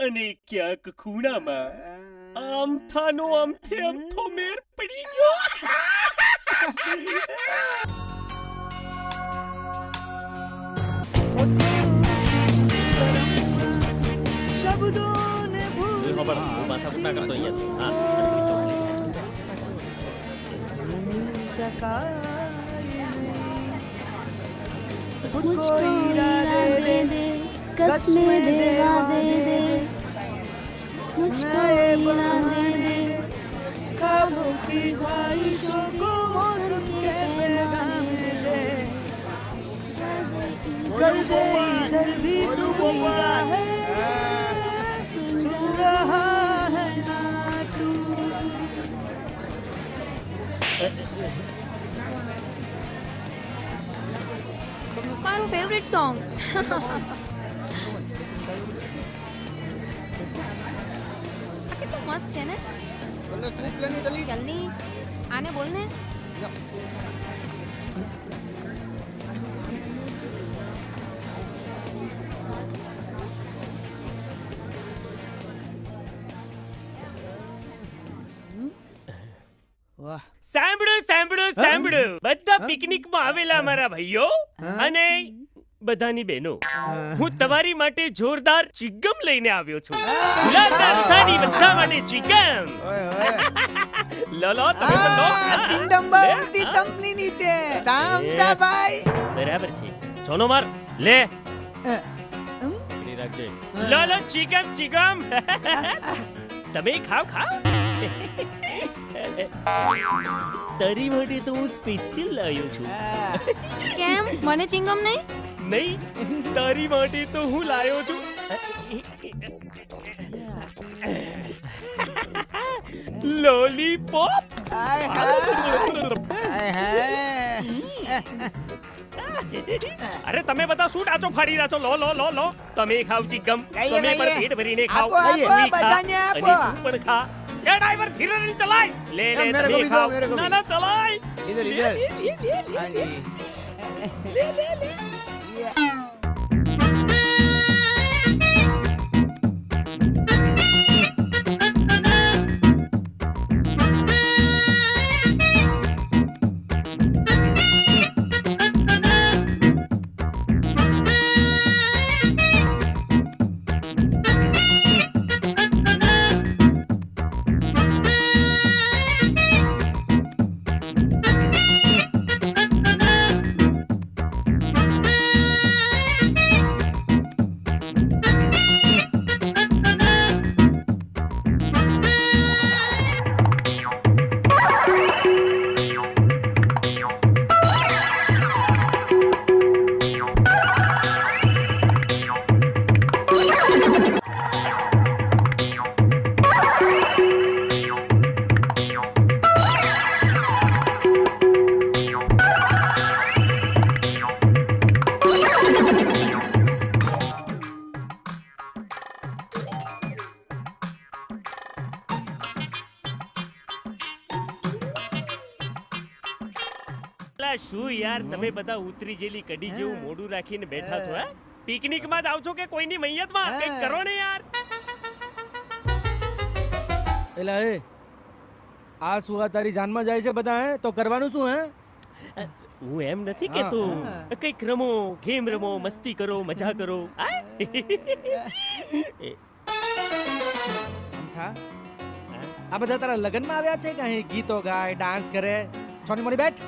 અને ક્યાંક ખૂણામાં આમથાનો આમથે આમથો મેર પડી ગયો. શબ્દોને मुझको हीरा दे दे, कसमें देवा दे दे. मुझको हीरा दे दे, ख्वाबों की ख्वाहिशों को मौसम के पैगाम दे. कर दे इधर भी दुनिया है, सुन रहा है ना तू. મારું ફેવરિટ સોંગ. આ કેટલું મસ્ત છે ને. બોલે તું પ્લેની દલી. જલ્દી આને બોલ ને. વાહ. સાંભળો બધા પિકનિકમાં આવેલા મારા ભાઈઓ અને બધાની બહેનો, હું તમારી માટે જોરદાર ચિગમ લઈને આવ્યો છું. ગુલાબદાર સારી બધા માટે ચિગમ. લો લો તમે પણ લો. તિંદંબમ તિતંબલી નીતે તામ તા ભાઈ. બરાબર છે. ચોનો માર લે. પકડી રાખજે. લો લો ચિગમ. તમે ખાઓ. તારી માટે તો હું સ્પેશિયલ લાવ્યો છું. કેમ મને ચિંગમ નહીં? નહીં, તારી માટે તો હું લાવ્યો છું લોલીપોપ. અરે તમે બધા શું ડાચો ફાડી રહ્યા છો? લો લો લો લો, તમે ખાવ ચિકમ, લઈએ, તમે પણ લઈએ. પેટ ભરીને ખાવ. આપો, આપો, તું ખા, બધાને અને આપો. તું પણ ખા. એ ડ્રાઈવર ધીરે ધીરે ચલાય. લે લે મેરે તમે को भी दो, ખાઓ. मेरे को ના भी. ના ચલાય. इधर લે, इधर લે, લે, લે, લે. हाँ जी લે લે લે. અલા શું યાર, તમે બધા ઉતરી જેલી કઢી જેવું મોઢું રાખીને બેઠા છો? હે, પિકનિકમાં જાવ છો કે કોઈની મૈયતમાં? કંઈક કરો ને યાર. એલા એ આ શું આ તારી જાનમાં જાય છે બધા? હે તો કરવાનું શું? હે હું એમ નથી કેતો, કંઈક રમો, ગેમ રમો, મસ્તી કરો, મજા કરો. હા? અમથા, આ બધા તારા લગ્નમાં આવ્યા છે કે અહીં ગીતો ગાય, ડાન્સ કરે? છોની મોની બેઠ,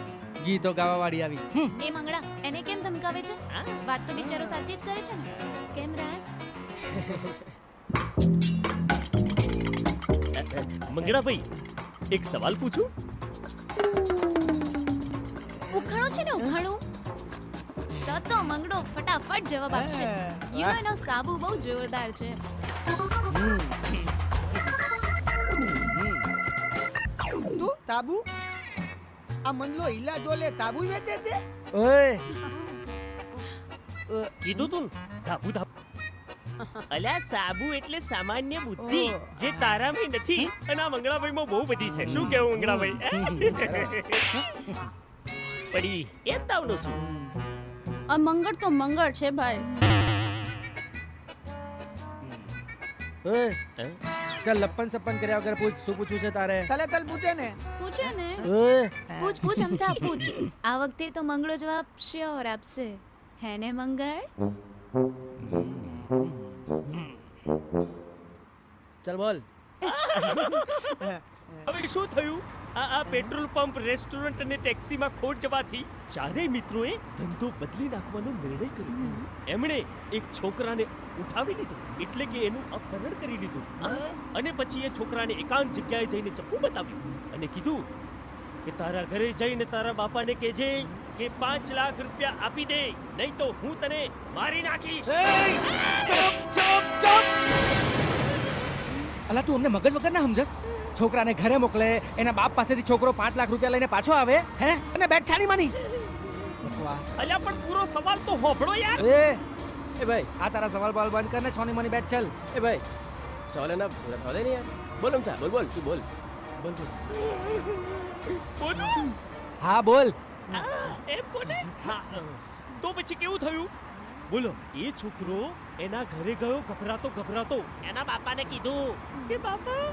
ગીતો ગાવા વાળી આવી. એ મંગળા એને કેમ ધમકાવે છે? વાત તો બિચારો સાચી જ કરે છે ને. કેમ રાજ? મંગળાભાઈ, એક સવાલ પૂછું? ઉખાણું છે ને ઉખાણું? તો મંગળો ફટાફટ જવાબ આપશે. યુ નો એનો સાબુ બહુ જોરદાર છે. તું તાબુ આ મનલો હિલા દોલે તાબુ વેચે તે? ઓય કીધું તું ધાબુ ધાબુ. અલ્યા સાબુ એટલે સામાન્ય બુદ્ધિ જે તારામાં નથી અને આ મંગળાભાઈમાં બહુ બધી છે. શું કેવું મંગળાભાઈ? પડી એ તાવનો શું? આ મંગળ તો મંગળ છે ભાઈ. ઓય ચાલ લપન સપન કર્યા વગર પૂછ, શું પૂછવું છે તારે? તલે તલ પૂછે ને. પૂછે ને. ઓય પૂછ પૂછ અમથા પૂછ. આ વખતે તો મંગળો જવાબ શ્યોર આપશે. હે ને મંગળ? ચાલ બોલ. હવે શું થયું? આ પેટ્રોલ પંપ, રેસ્ટોરન્ટ અને ટેક્સીમાં ખોટ જવાથી ચારેય મિત્રોએ ધંધો બદલી નાખવાનો નિર્ણય કર્યો. એમણે એક છોકરાને ઉઠાવી લીધો, એટલે કે એનું અપહરણ કરી લીધું. અને પછી એ છોકરાને એકાંત જગ્યાએ જઈને ચપ્પુ બતાવ્યું અને કીધું કે તારા ઘરે જઈને તારા બાપાને કહેજે કે 5 લાખ રૂપિયા આપી દે, નહીં તો હું તને મારી નાખીશ. અલા તું અમને મગજ વગર ના સમજસ? છોકરાને ઘરે મોકલે, એના બાપ પાસેથી છોકરો 5 લાખ રૂપિયા લઈને પાછો આવે, હે? અને બેગ છાની માની. બકવાસ. અલ્યા પણ પૂરો સવાલ તો હોભળો યાર. એ ભાઈ, આ તારા સવાલ બોલ બંધ કર ને, છોની મોની બેગ ચલ. એ ભાઈ, સવાલ એના પૂરા થવા દે ને યાર. બોલ અમથા, બોલ બોલ, તું બોલ. બોલ બોલ. બોલું? હા બોલ. એમ કોને? હા, તો પછી કેવું થયું? બોલો. એ છોકરો એના ઘરે ગયો ગભરાતો ગભરાતો. એના બાપાને કીધું કે બાપા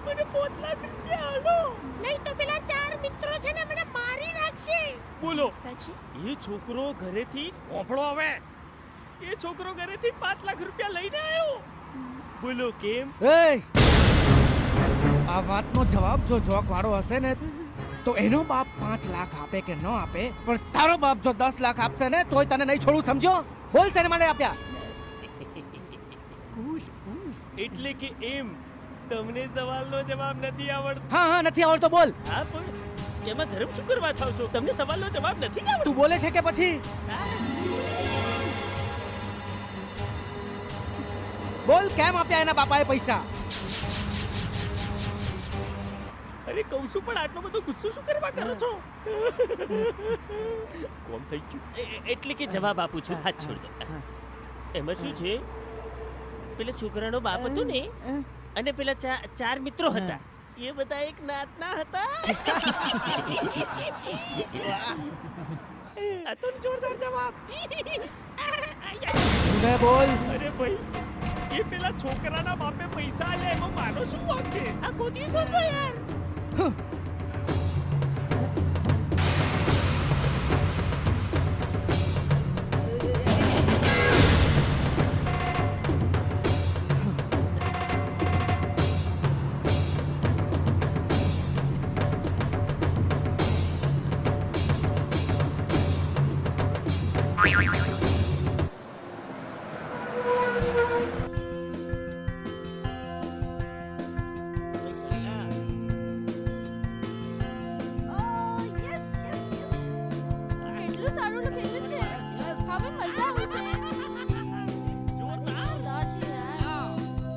મને 5 લાખ રૂપિયા આલો, નહીં તો પેલા 4 મિત્રો છે ને મને મારી નાખશે. બોલો. પછી એ છોકરો ઘરેથી હોફળો આવે. એ છોકરો ઘરેથી 5 લાખ રૂપિયા લઈને આવ્યો. બોલો કેમ? એ આ વાતનો જવાબ જો જોક વાળો હશે ને તો એનો બાપ 5 લાખ આપે કે ન આપે, પણ તારો બાપ જો 10 લાખ આપશે ને તોય તને નહીં છોડું, સમજો? બોલ છે ને મને આપ્યા. કુલ કુલ. એટલે કે એમ તમને સવાલનો જવાબ નથી આવડતો? હા હા નથી આવડતો બોલ. હા પણ એમાં ગરમ શું કરવા થાવ છો? તમને સવાલનો જવાબ નથી જ આવડતો. તું બોલે છે કે પછી બોલ, કેમ આપ્યા એના બાપાએ પૈસા? અરે કહું છું પણ આટલો બધો ગુસ્સો શું કરવા કરો છો? કોમ થઈ ગયું. એટલે કે જવાબ આપું છું. હાથ છોડ દો. એમાં શું છે, પેલા છોકરાનો બાપ હતો ને, અને પેલા ચાર મિત્રો હતા, એ બધા એક નાતના હતા. આ તો જોરદાર જવાબ. તું બોલ. અરે ભાઈ, એ પેલા છોકરાના બાપે પૈસા આલ્યા એમાં મારો શું વાંક છે? આ ખોટી શોધો યાર. કેટલું સારું લોકેશન છે. હવે મજા આવશે. જોરદાર છે યાર.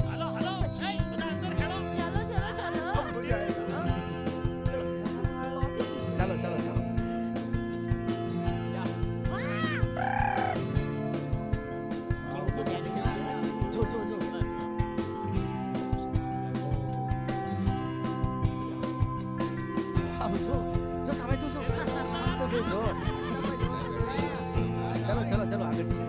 હાલો હાલો, એ બધા અંદર હેડો. ચાલો ચાલો ચાલો. ચાલો ચાલો ચાલો. જો જો જો. આવો જો. જો સામે જો જો. મસ્ત છે જો. ચાલો ચાલો ચાલો આગળ જઈએ.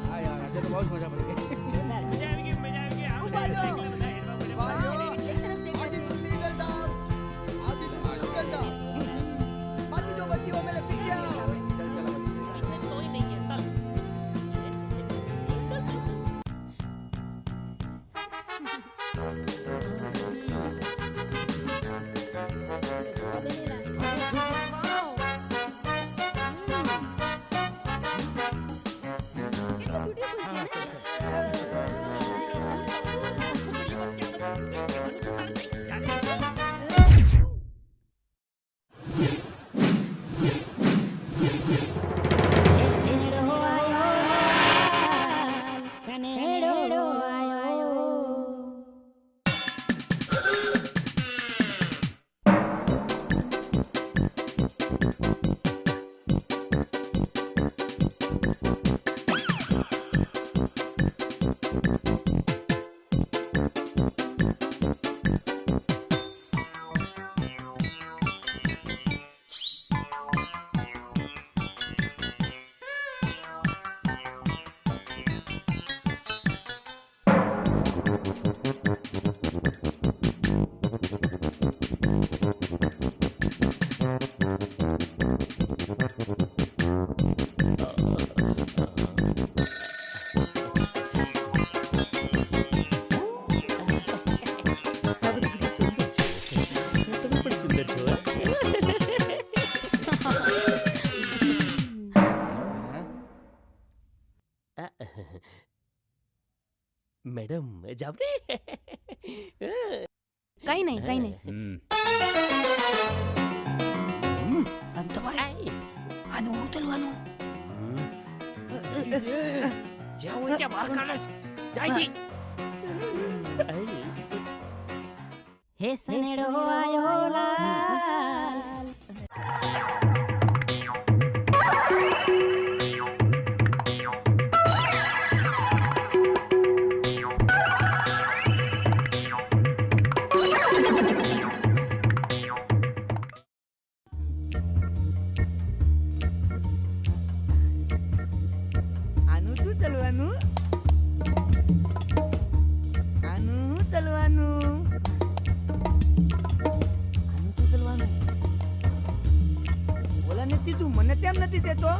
હા યાર, આજે તો બહુ જ મજા પડી ગઈ. મજા આવી ગઈ, મજા આવી ગઈ. ઉભા રહો. બધા હેડવા પડે. आदि तुम लीगल जाओ, आदि तुम लीगल जाओ। बाकी जो बच्ची हो मेरे पीछे आओ। चल चल अब. તોય નહીં ચાલ. વાવ. કેટલું બ્યુટીફુલ છે ને. સનેડો આયો, સનેડો આયો. મેડમ જાવ ને. કઈ નહીં કઈ નહીં. આનું ઉતલવાનું. જ્યાં હોય ત્યાં બહાર કાઢે છે. જાય જી. હે સનેડો આયો લાલ. આનું શું ચલવાનું? આનું શું ચલવાનું? આનું શું ચલવાનું? બોલા નથી તું, મને તેમ નથી દેતો.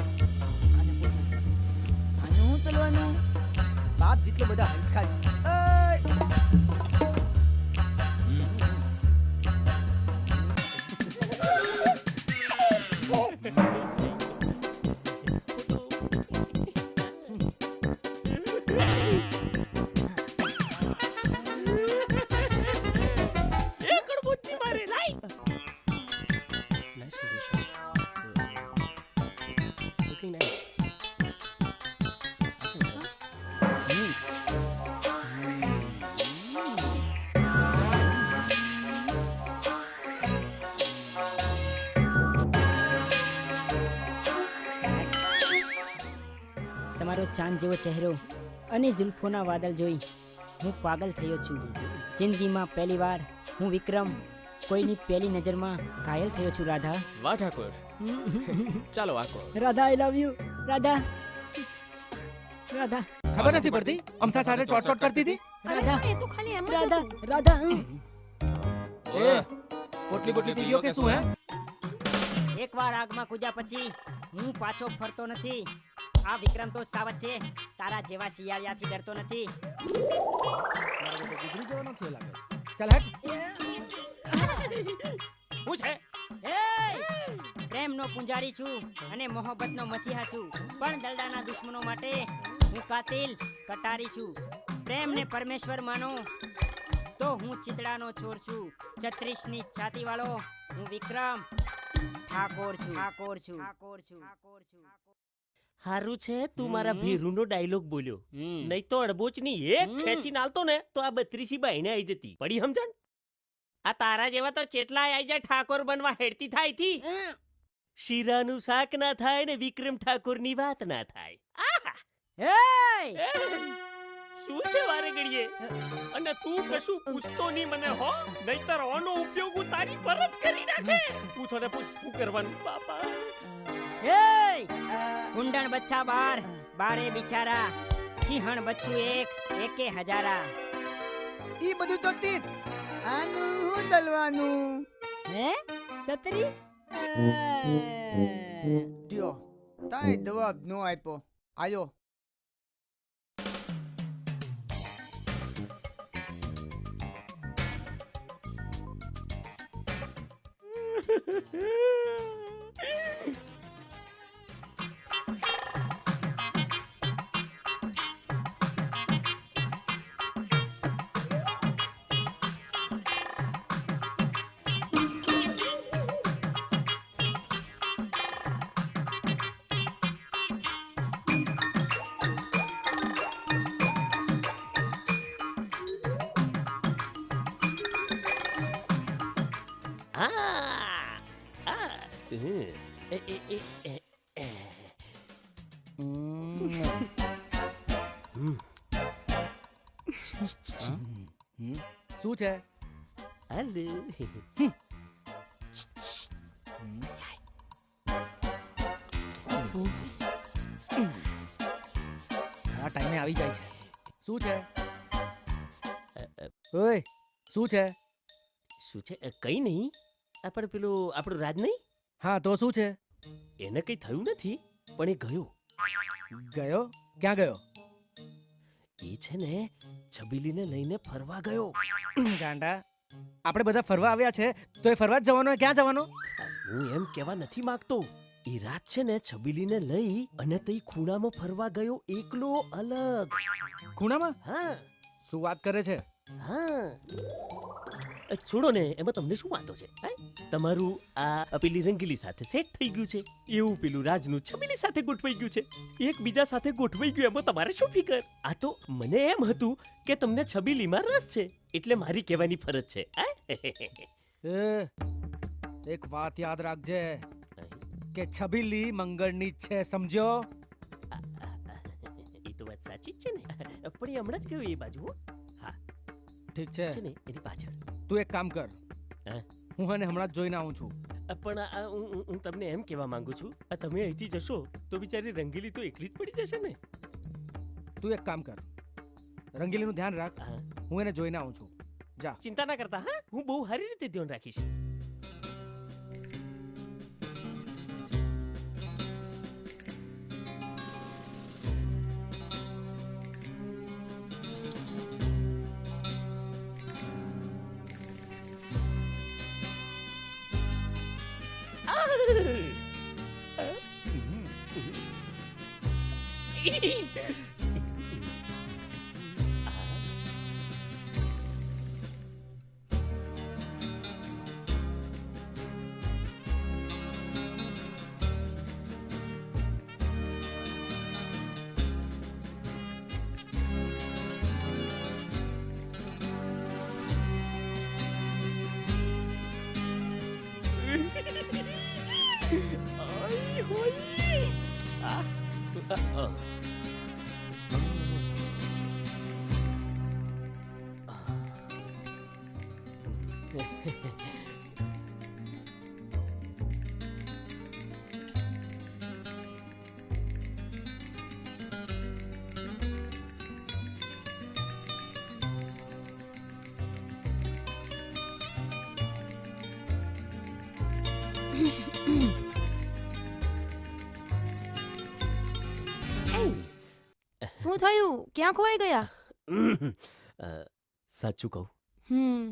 આને બોલ. આનું શું ચલવાનું? બાપ જેટલો બધા હલકા જ. ચાંદ જેવો ચહેરો અને જુલ્ફોના વાદળ જોઈ હું પાગલ થયો છું. જિંદગીમાં પહેલીવાર હું વિક્રમ કોઈની પહેલી નજરમાં ઘાયલ થયો છું. રાધા, વાહ ઠાકોર, ચાલો આકો. રાધા, આઈ લવ યુ. રાધા, રાધા, ખબર નથી પડતી અમથા સાથે ચોટ કરતી હતી. રાધા, એ તો ખાલી એમ જ રાધા, હતું. રાધા. એ પોટલી પોટલી પી ગયો કે શું હે? એકવાર આગમાં કૂદ્યા પછી હું પાછો ફરતો નથી. આ વિક્રમ તો સાવત છે, તારા જેવા શિયાળિયાથી ડરતો નથી. મારો બેટો ગુજરી જવાનો થયો લાગે. ચાલ હટ. હું છે એય! પ્રેમનો પૂંજારી છું અને મોહબ્બતનો મસીહા છું, પણ દલડાના દુશ્મનો માટે હું કાતિલ કટારી છું. પ્રેમને પરમેશ્વર માનો તો હું ચિતડાનો છોર છું. 36ની છાતી વાળો હું વિક્રમ ઠાકોર છું. ઠાકોર છું. ઠાકોર છું. ઠાકોર છું. હારું છે તું મારા ભીરુનો ડાયલોગ બોલ્યો, નહીં તો અડબોચની એક ખેંચી નાલતો ને તો આ 32 બાઈને આવી જતી. પડી સમજણ? આ તારા જેવા તો ચેટલા આવી જાય ઠાકોર બનવા હેડતી થાય થી. શીરાનું શાક ના થાય ને વિક્રમ ઠાકોરની વાત ના થાય. આહા! એય! શું છે વારે ઘડીએ? અને તું કશું પૂછતો નહીં મને હો, નહીતર આનો ઉપયોગ હું તારી પર જ કરી નાખે. પૂછો ને પૂછ, શું કરવાનું બાપા? એય! કુંડણ બચ્ચા બાર, બારે બિચારા, સિંહણ બચ્ચું એક, એકે હજારા. ઈ બધું તો તીત, આનું હું દલવાનું. હે? સતરી? દ્યો, તાય જવાબ નો આપ્યો. આયો. શું છે? આ ટાઈમે આવી જાય છે. શું છે? ઓય, શું છે? શું છે? કઈ નહીં. આપણે પેલું આપણું રાજ નહીં, હા તો શું છે? એને કઈ થયું નથી, પણ એ ગયો. ગયો? ક્યાં ગયો? એ છે ને છબીલીને લઈને ફરવા ગયો. ગાંડા, આપણે બધા ફરવા આવ્યા છે તો એ ફરવા જ જવાનો? ક્યાં જવાનો? હું એમ કહેવા નથી માંગતો. એ રાત છે ને છબીલીને લઈ અને તે ખૂણામાં ફરવા ગયો, એકલો, અલગ. ખૂણામાં? હા. શું વાત કરે છે? હા, છોડો ને, એમાં તમને શું વાતો છે? તમારું આ પેલી રંગીલી સાથે સેટ થઈ ગયું છે, એવું પેલું રાજનું છબીલી સાથે ગોઠવાઈ ગયું છે. એકબીજા સાથે ગોઠવાઈ ગયું એમાં તમારે શું ફિકર? આ તો મને એમ હતું કે તમને છબીલીમાં રસ છે, એટલે મારી કહેવાની ફરજ છે. એક વાત યાદ રાખજે કે છબીલી મંગળની જ છે, સમજ્યો? એ તો વાત સાચી જ છે ને, પણ એ હમણાં જ ગયો એ બાજુ. હા ઠીક છે ને, એની પાછળ. તું એક કામ કર, હું એને હમણાં જ જોઈને આવું છું. પણ હું તમને એમ કહેવા માંગુ છું, તમે અહીંથી જશો તો બિચારી રંગીલી તો એકલી જ પડી જશે ને. તું એક કામ કર, રંગીલીનું ધ્યાન રાખ, હું એને જોઈને આવું છું. જા. ચિંતા ના કરતા. હા, હું બહુ સારી રીતે ધ્યાન રાખીશ. શું થયું? ક્યાં ખોવાઈ ગયા? સાચું કહું, હમ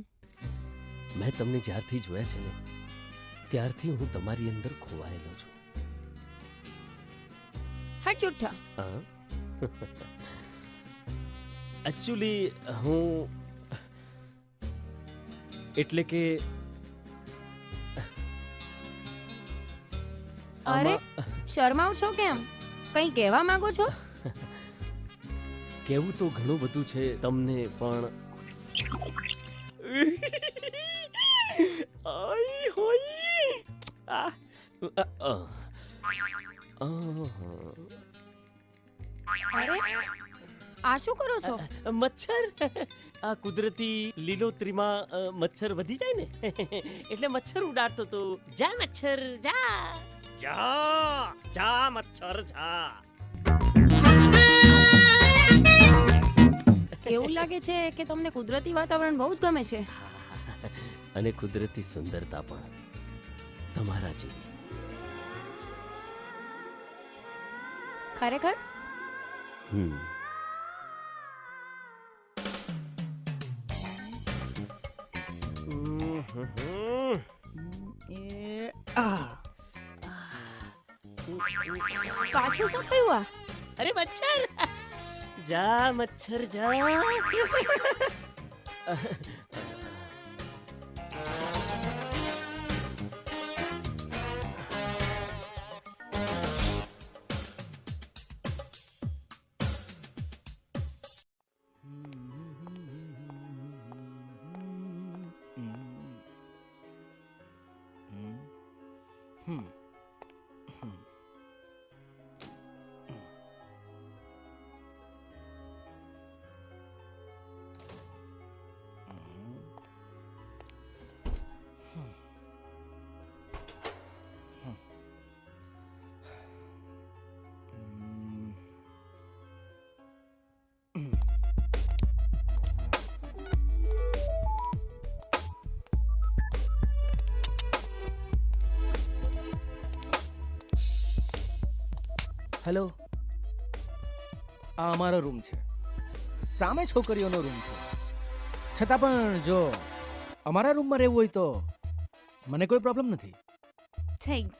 મેં તમને જ્યારથી જોયા છે ને ત્યારથી હું તમારી અંદર ખોવાયેલો છું. હટ જુઠ્ઠા. એકચ્યુઅલી હું એટલે કે અરે શરમાવ છો કેમ? કંઈ કહેવા માંગો છો? કહેવું તો ઘણું બધું છે તમને, પણ આઈ હોઈ આ અરે આ શું કરો છો? મચ્છર. આ કુદરતી લીલોતરીમાં મચ્છર વધી જાય ને એટલે મચ્છર ઉડાડતો તો. જા મચ્છર જા, જા જા મચ્છર જા. એવું લાગે છે કે તમને કુદરતી વાતાવરણ બહુ જ ગમે છે. અને કુદરતી સુંદરતા પણ તમારા જેવી. ખરેખર? હમ. પાછું શું થયું આ? અરે મચ્છર જા, મચ્છર જા. હેલો, આ અમારો રૂમ છે, સામે છોકરીઓનો રૂમ છે. છતાં પણ જો અમારા રૂમમાં રહેવું હોય તો મને કોઈ પ્રોબ્લેમ નથી. Thanks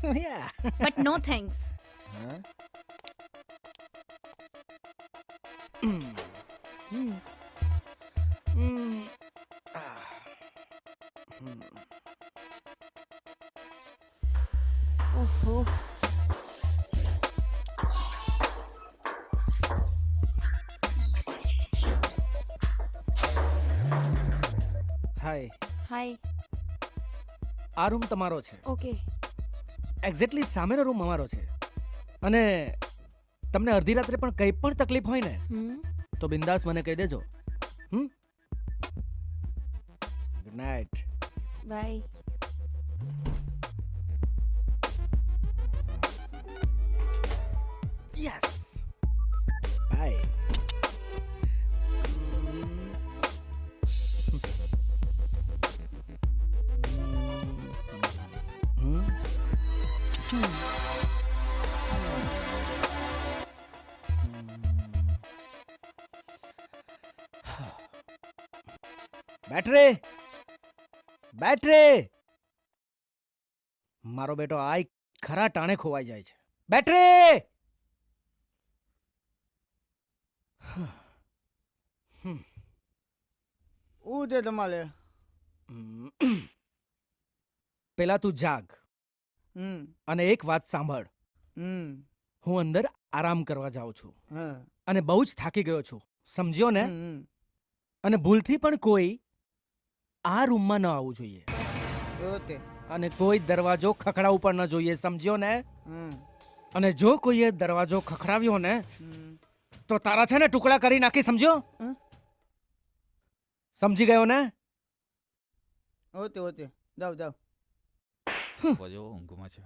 Yeah. But no thanks. હા? ઓહો. હાય, હાય. આ રૂમ તમારો છે. ઓકે. એક્ઝેક્ટલી સામેનો રૂમ અમારો છે. અને તમને અડધી રાત્રે પણ કંઈ પણ તકલીફ હોય ને તો બિંદાસ મને કહી દેજો. Good night. Bye. Yes, bye. Battery, battery. મારો બેટો આય ખરા ટાણે ખોવાઈ જાય છે. બેટરી. ઉદે તમારે પેલા તું જાગ હમ અને એક વાત સાંભળ. હમ હું અંદર આરામ કરવા જાઉં છું હા અને બહુ જ થાકી ગયો છું, સમજ્યો ને? હમ અને ભૂલથી પણ કોઈ આ રૂમમાં ન આવવું જોઈએ ઓકે અને કોઈ દરવાજો ખખડાવવું પણ ન જોઈએ, સમજ્યો ને? હમ અને જો કોઈએ દરવાજો ખખડાવ્યો ને હમ તો તારા છે ને ટુકડા કરી નાખી, સમજ્યો? હં? સમજી ગયો ને? હોતે હોતે જાવ જાવ બજો ઊંઘમાં છે.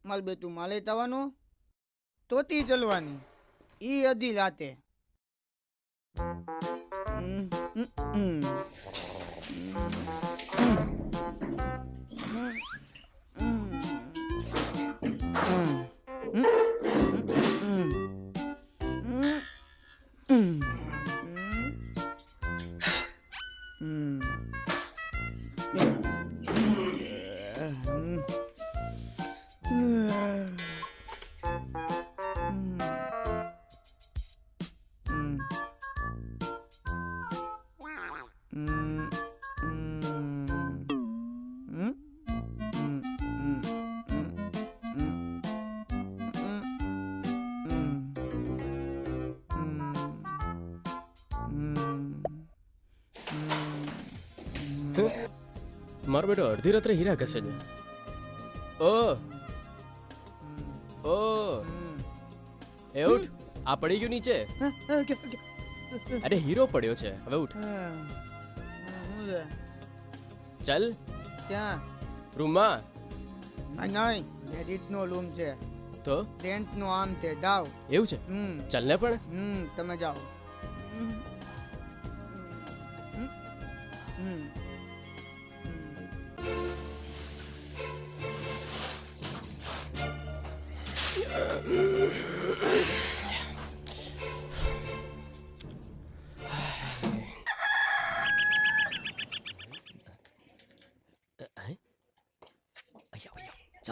માલ બે તું માલે તવાનો તોતી ચલવાની ઈ અધી રાતે મારો બેટો અડધી રાત્રે હીરા ઘસે છે. ઓ ઓ એ ઉઠ, આ પડી ગયું નીચે. અરે હીરો પડ્યો છે, હવે ઉઠ. ચાલ ક્યાં રૂમમાં. નહીં લેડીઝનો રૂમ છે તો ટેન્ટનો આમ છે જાઓ. એવું છે? ચાલ ને પણ. તમે જાઓ.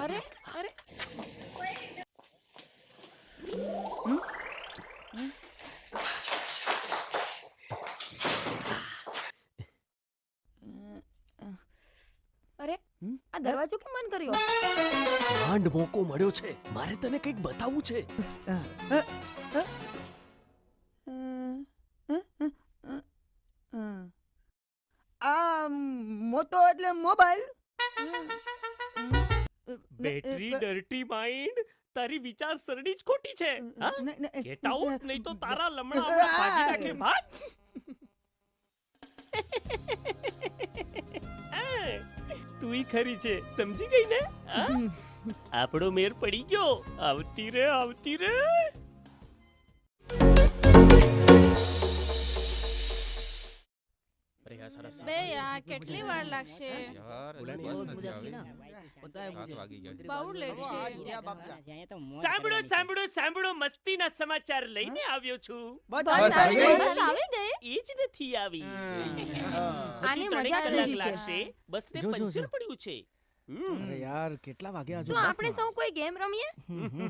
અરે અરે અરે આ દરવાજો કેમ બંધ કર્યો? માંડ મોકો મળ્યો છે, મારે તને કંઈક બતાવવું છે. આ મોટો એટલે મોબાઈલ. બેટરી ડર્ટી માઇન્ડ, તારી વિચારસરણી જ ખોટી છે. ગેટ આઉટ, નહીં તો તારા લમણા આપણા ભાગી નાખે. ભાગ. તુંય ખરી છે, સમજી ગઈ ને? આપણો મેર પડી ગયો. આવતી રે, આવતી રે. અરે યાર સરસ. બે યાર કેટલી વાર લાગશે? યાર હજુ બસ નથી આવી. 7 વાગી ગયા. બહુ લેટ છે. સાંભળો સાંભળો સાંભળો, મસ્તીના સમાચાર લઈને આવ્યો છું. બસ આવી આવી ગઈ? બસ આવી ગઈ? એ જ નથી આવી. આની હજી મજાક 3 કલાક સમજી છે. લાગશે. બસને જો, જો, જો. પંચર પડ્યું છે. અરે યાર કેટલા વાગ્યા તો આપણે સૌ કોઈ ગેમ રમીએ?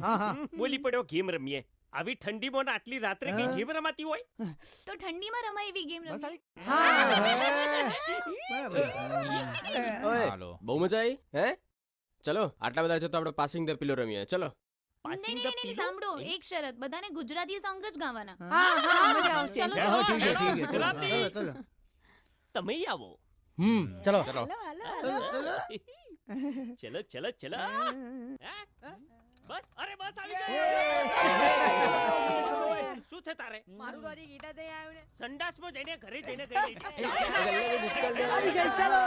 હા હા બોલી પડ્યો ગેમ રમીએ. આવી ઠંડીમાં ને આટલી રાત્રે કઈ ગેમ રમાતી હોય? તો ઠંડીમાં રમાય એવી ગેમ રમીએ. ઓય હાલો. બહુ મજા આવી હે? ચલો આટલા બધા છે તો આપણે પાસિંગ ધ પિલો રમીએ. ચલો. Passing નહીં, the નહીં, નહીં, pillow? સાંભળો એક શરત, બધાને ગુજરાતી સોંગ જ ગાવાના. હા, મજા આવશે. ચલો, હા, ચલો. ઠીક છે, ઠીક છે. ગુજરાતી. ચલો તમે આવો. ચલો ચલો. ચલો ચલો ચલો. હા? બસ, અરે બસ આવી ગઈ. શું છે તારે? સંડાસમાં જઈને ઘરે જઈને ગઈ લીધી. આવી ગઈ, ચાલો.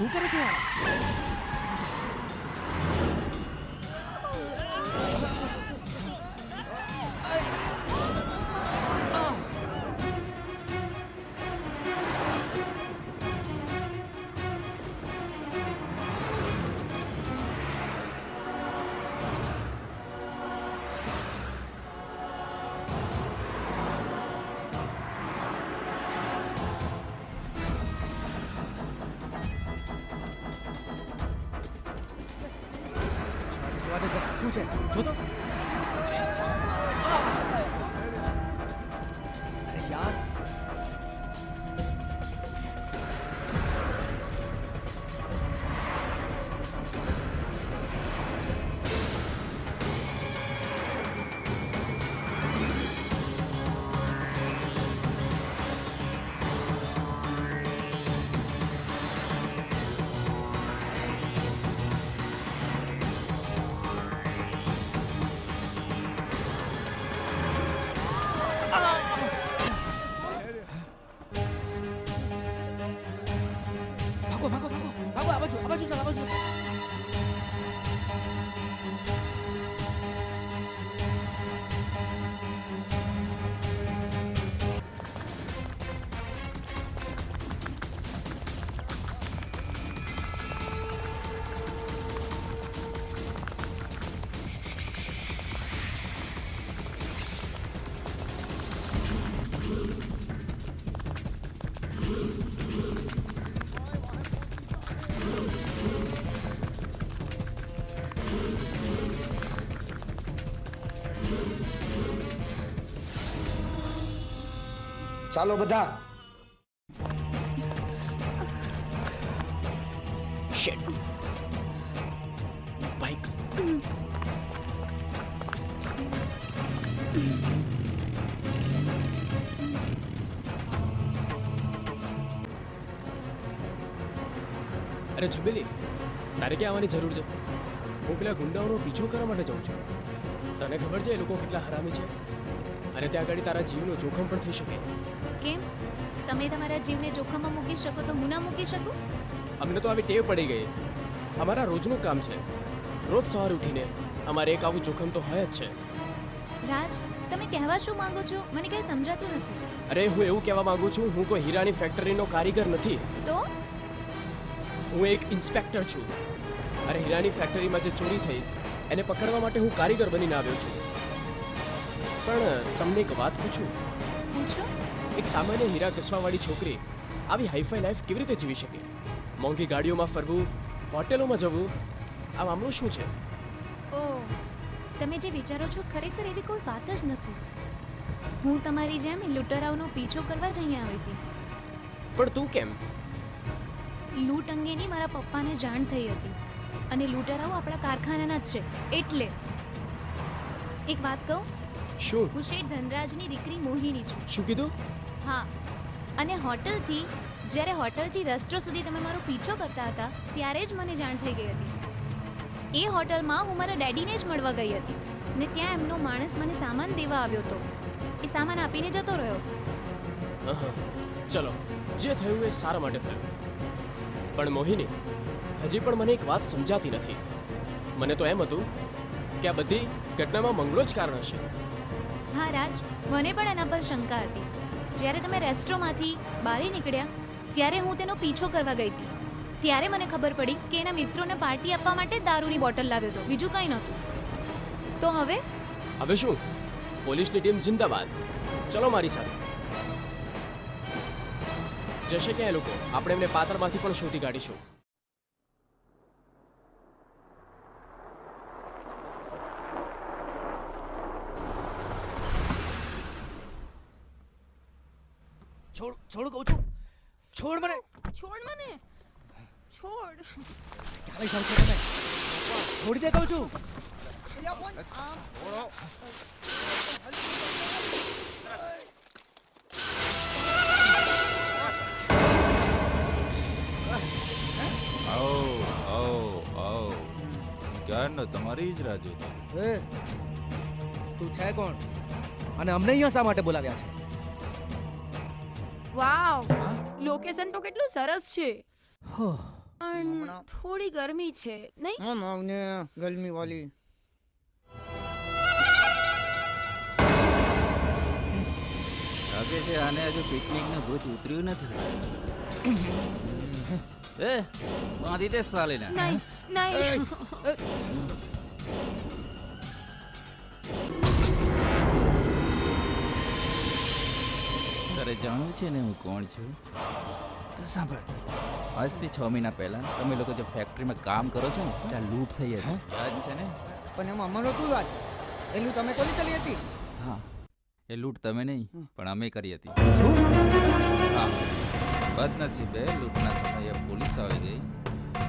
શું કરે છે? શું છે? જો તો ચાલો બધા. શિટ. બાઈક. અરે છબીલી, તારે ક્યાં આવવાની જરૂર છે? હું પેલા ગુંડાઓનો પીછો કરવા માટે જાઉં છું. તને ખબર છે એ લોકો કેટલા હરામી છે? અને ત્યાં આગળ તારા જીવનો જોખમ પણ થઈ શકે. કેમ તમે તમારા જીવને જોખમમાં મૂકી શકો તો હું ના મૂકી શકું? અમને તો આવી ટેવ પડી ગઈ. અમારા રોજનું કામ છે. રોજ સવારે ઉઠીને અમારે એક આવું જોખમ તો હોય જ છે. રાજ, તમે કહેવા શું માંગો છો? મને કંઈ સમજાતું નથી. અરે હું એવું કહેવા માંગુ છું, હું કોઈ હીરાની ફેક્ટરીનો કારીગર નથી. તો હું એક ઇન્સ્પેક્ટર છું. અરે હીરાની ફેક્ટરીમાં જે ચોરી થઈ એને પકડવા માટે હું કારીગર બનીને આવ્યો છું. પણ તમને એક વાત પૂછું? પૂછો. એક સામાન્ય હીરા ઘસવાવાળી છોકરી આવી હાઈફાઈ લાઈફ કેવી રીતે જીવી શકે? મોંઘી ગાડીઓમાં ફરવું, હોટેલોમાં જવું, આ મામલો શું છે? ઓ, તમે જે વિચારો છો ખરેખર એવી કોઈ વાત જ નથી. હું તમારી જેમ લૂંટરાઓનો પીછો કરવા જ અહીંયા આવી હતી. પણ તું કેમ? લૂંટ અંગેની મારા પપ્પાને જાણ થઈ હતી અને લૂંટરાઓ આપણા કારખાનાના જ છે. એટલે એક વાત કહું, શું? હું શેઠ ધનરાજની દીકરી મોહિની છું. શું કીધું? હા, અને જ્યારે હોટલથી રેસ્ટોરન્ટ સુધી તમે મારો પીછો કરતા હતા ત્યારે જ મને જાણ થઈ ગઈ હતી. એ હોટલમાં હું મારા ડેડીને જ મળવા ગઈ હતી ને ત્યાં એમનો માણસ મને સામાન દેવા આવ્યો હતો. એ સામાન આપીને જતો રહ્યો. ચલો, જે થયું એ સારા માટે થયું. પણ મોહિની, હજી પણ મને એક વાત સમજાતી નથી. મને તો એમ હતું કે આ બધી ઘટનામાં મંગળો જ કારણ હશે. હા રાજ, મને પણ એના પર શંકા હતી. જ્યારે તમે રેસ્ટોરન્ટમાંથી બહાર નીકળ્યા ત્યારે હું તેનો પીછો કરવા ગઈ હતી. ત્યારે મને ખબર પડી કે એના મિત્રોને પાર્ટી આપવા માટે દારૂની બોટલ લાવ્યો હતો, બીજું કંઈ નહોતું. તો હવે શું? પોલીસની ટીમ જિંદાબાદ. ચલો મારી સાથે. જશે ક્યાં એ લોકો? આપણે એમને પાતળમાંથી પણ શોધી કાઢીશું. છોડ છોડ કહું છું, છોડ મને. છોડ મને, છોડ. ક્યારે સમજો તમે? છોડી દે કહું છું. ક્યારનો તમારી જ રાહ જોતો. એ તું છે કોણ અને અમને અહીંયા શા માટે બોલાવ્યા છે? વાવ, લોકેશન તો કેટલું સરસ છે. હો, પણ થોડી ગરમી છે નહીં? હા માવને ગરમી વાલી. લાગે છે આને હજુ પિકનિકનું ભૂત ઉતર્યું નથી. એ બાંધી દે સાલીને. નહીં નહીં. તારે જાણવું છે ને હું કોણ છું? તો સાંભળ, આજથી 6 મહિના પહેલા તમે લોકો જે ફેક્ટરીમાં કામ કરો છો ને ત્યાં લૂંટ થઈ હતી, યાદ છે ને? પણ એમાં અમારો શું વાત? એલું તમે કોની ચલી હતી? હા, એ લૂંટ તમે નહીં પણ અમે કરી હતી. હા, બદનસીબે લૂંટના સમયે પોલીસ આવી ગઈ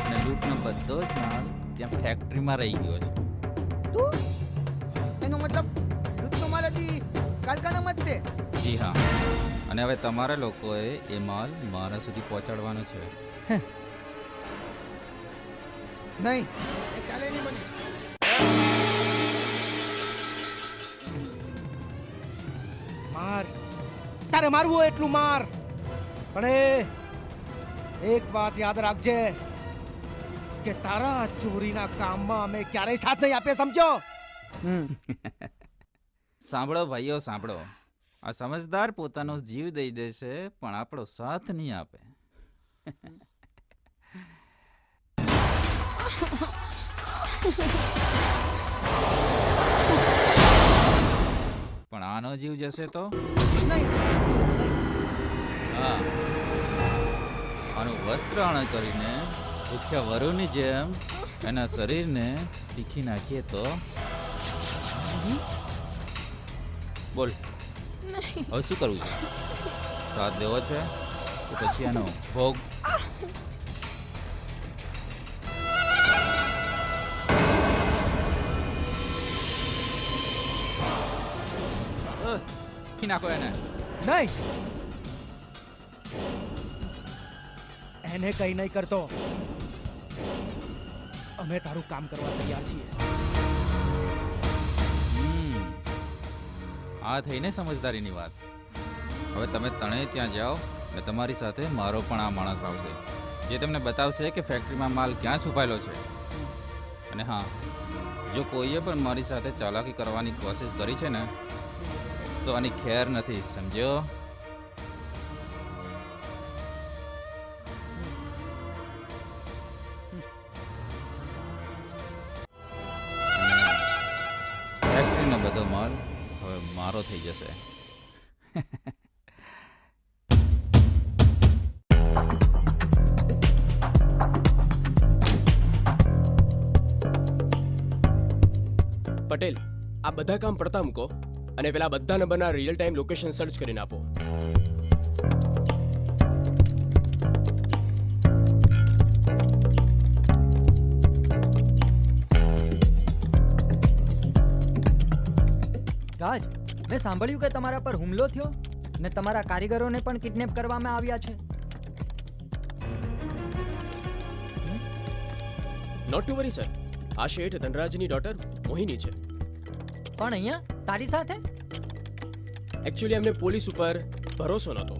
અને લૂંટનો બધો જ માલ ત્યાં ફેક્ટરીમાં રહી ગયો છે. તું એનો મતલબ લૂંટ તો મારાથી કારખાનામાં જ છે. જી હા, અને હવે તમારા લોકોએ એ માલ મારા સુધી પહોંચાડવાનો છે. નહીં, એ ચાલે નહીં બને. માર, તારે મારવું હોય એટલું માર, પણ એક વાત યાદ રાખજે કે તારા ચોરીના કામમાં અમે ક્યારેય સાથ નહીં આપીએ, સમજો? સાંભળો ભાઈઓ, સાંભળો. આ સમજદાર પોતાનો જીવ દઈ દેશે પણ આપણો સાથ નહીં આપે. પણ આનો જીવ જશે તો? હા, આનું વસ્ત્ર હરણ કરીને ભૂખ્યા વરુની જેમ એના શરીરને તીખી નાખીએ તો? બોલ, હવે શું કરવું છે? સાથ દેવો છે કે પછી એનો ભોગ? નાખો એને. નહીં, એને કઈ નહીં કરતો. અમે તારું કામ કરવા તૈયાર છીએ. આ થઈને સમજદારીની વાત. હવે તમે ત્રણેય ત્યાં જાઓ ને તમારી સાથે મારો પણ આ માણસ આવશે, જે તમને બતાવશે કે ફેક્ટરીમાં માલ ક્યાં છુપાયેલો છે. અને હા, જો કોઈએ પણ મારી સાથે ચાલાકી કરવાની કોશિશ કરી છે ને, તો આની ખેર નથી, સમજ્યો? ફેક્ટરીનો બધો માલ હવે મારો થઈ જશે. પટેલ, આ બધા કામ પડતા મૂકો અને પેલા બધા નંબરના રિયલ ટાઈમ લોકેશન સર્ચ કરીને આપો. રાજ, મેં સાંભળ્યું કે તમારા પર હુમલો થયો ને તમારા કારીગરોને પણ કિડનેપ કરવામાં આવ્યા છે. નોટ ટુ વરી સર, આ શેઠ ધનરાજની ડોટર મોહિની છે. પણ અહીંયા તારી સાથે? એકચ્યુઅલી એમને પોલીસ ઉપર ભરોસો નહોતો,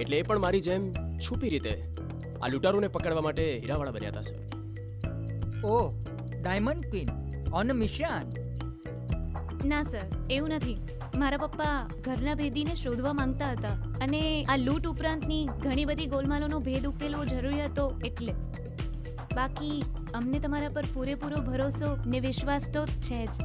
એટલે એ પણ મારી જેમ છુપી રીતે આ લૂંટારોને પકડવા માટે હીરાવાળા બન્યા હતા sir. Oh, diamond queen on a mission. ના સર, એવું નથી. મારા પપ્પા ઘરના ભેદીને શોધવા માંગતા હતા અને આ લૂંટ ઉપરાંતની ઘણી બધી ગોલમાલોનો ભેદ ઉકેલવો જરૂરી હતો એટલે. બાકી અમને તમારા પર પૂરેપૂરો ભરોસો ને વિશ્વાસ તો છે જ.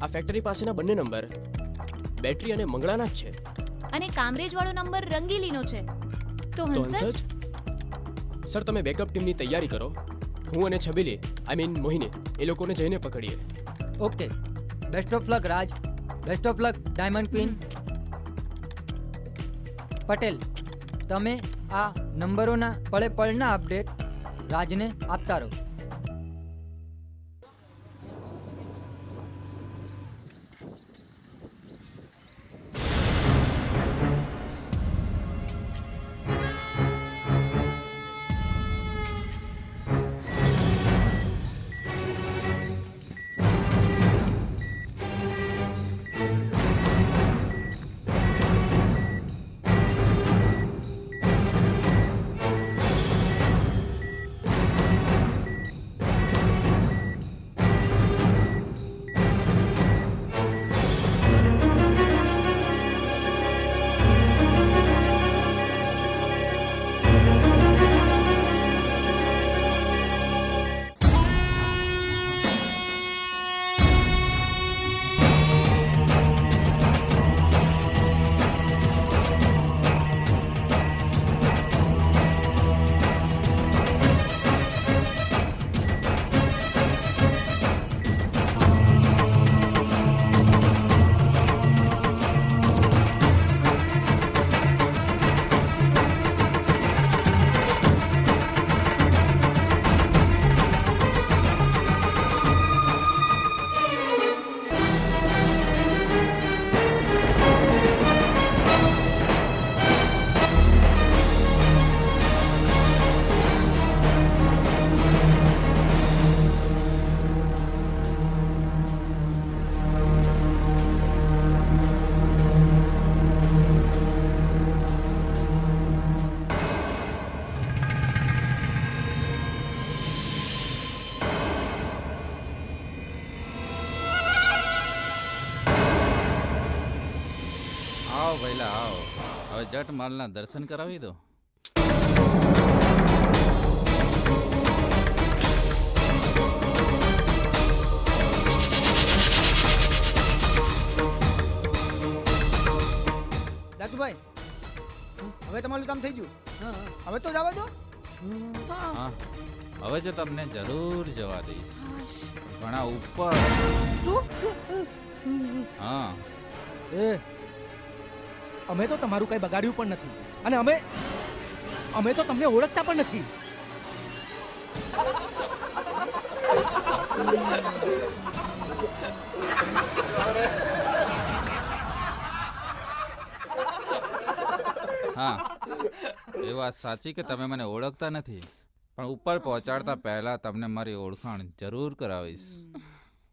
આ ફેક્ટરી પાસેના બંને નંબર બેટરી અને મંગળાના જ છે. અને કામરેજ વાળો નંબર રંગીલીનો છે. તો તો હંસજ? હંસજ? સર, તમે બેકઅપ ટીમની તૈયારી કરો. હું અને છબીલી, આઈ મીન મોહિની, એ લોકોને જઈને પકડીએ. Okay, best of luck Raj, best of luck diamond queen. Patel, તમે આ નંબરોના પળે પળના અપડેટ રાજને આપતા રહો. આવો ભઈલા આવો. હવે જટ માલના દર્શન કરાવી દો. રાજુભાઈ, હવે તમારું કામ થઈ ગયું. હવે તો જવા દો. હા હવે જો તમને જરૂર જવા દઈશ ઘણા ઉપર હા એ અમે તો તમારું કઈ બગાડ્યું પણ નથી અને અમે તો તમને ઓળખતા પણ નથી. હા એ વાત સાચી કે તમે મને ઓળખતા નથી પણ ઉપર પહોંચાડતા પહેલા તમને મારી ઓળખાણ જરૂર કરાવીશ.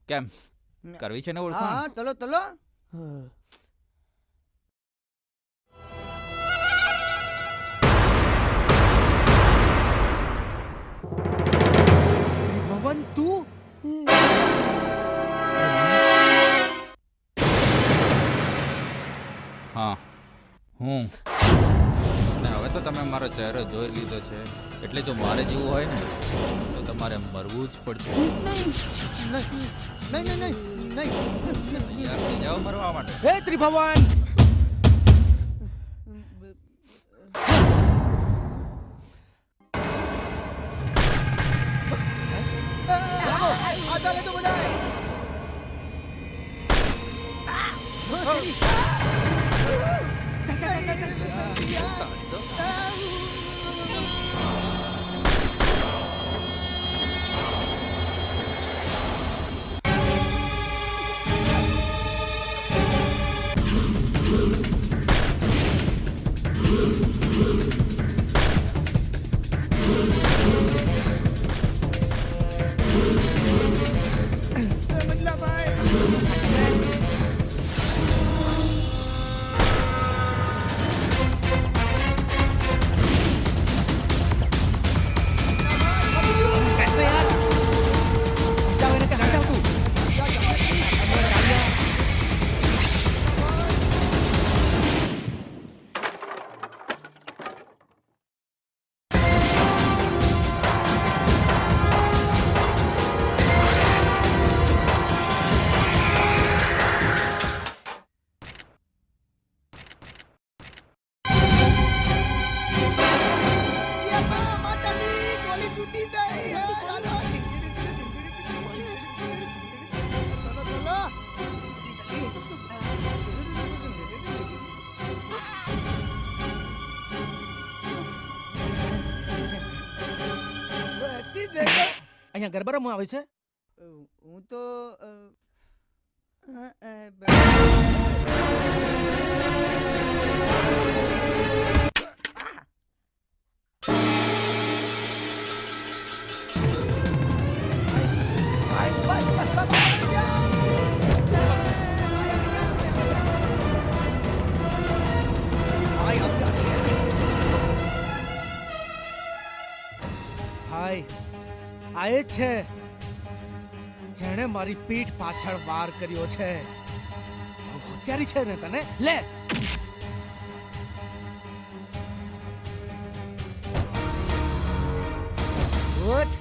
કેમ કરવી છે ને હા ઓળખાણ? હા તલો તલો ભવન તું હા હું અને હવે તો તમે મારો ચહેરો જોઈ લીધો છે એટલે જો મારે જીવવું હોય ને તો તમારે મરવું જ પડશે. નહીં નહીં નહીં નહીં યાર થઈ જાઓ મરવા માટે. હે ત્રિભુવન આ ચાલે તો બધા અહીંયા ગરબા રમવા આવે છે. હું તો હાય આ એ છે જેણે મારી પીઠ પાછળ વાર કર્યો છે. હોશિયારી છે ને તને? લે ઉઠ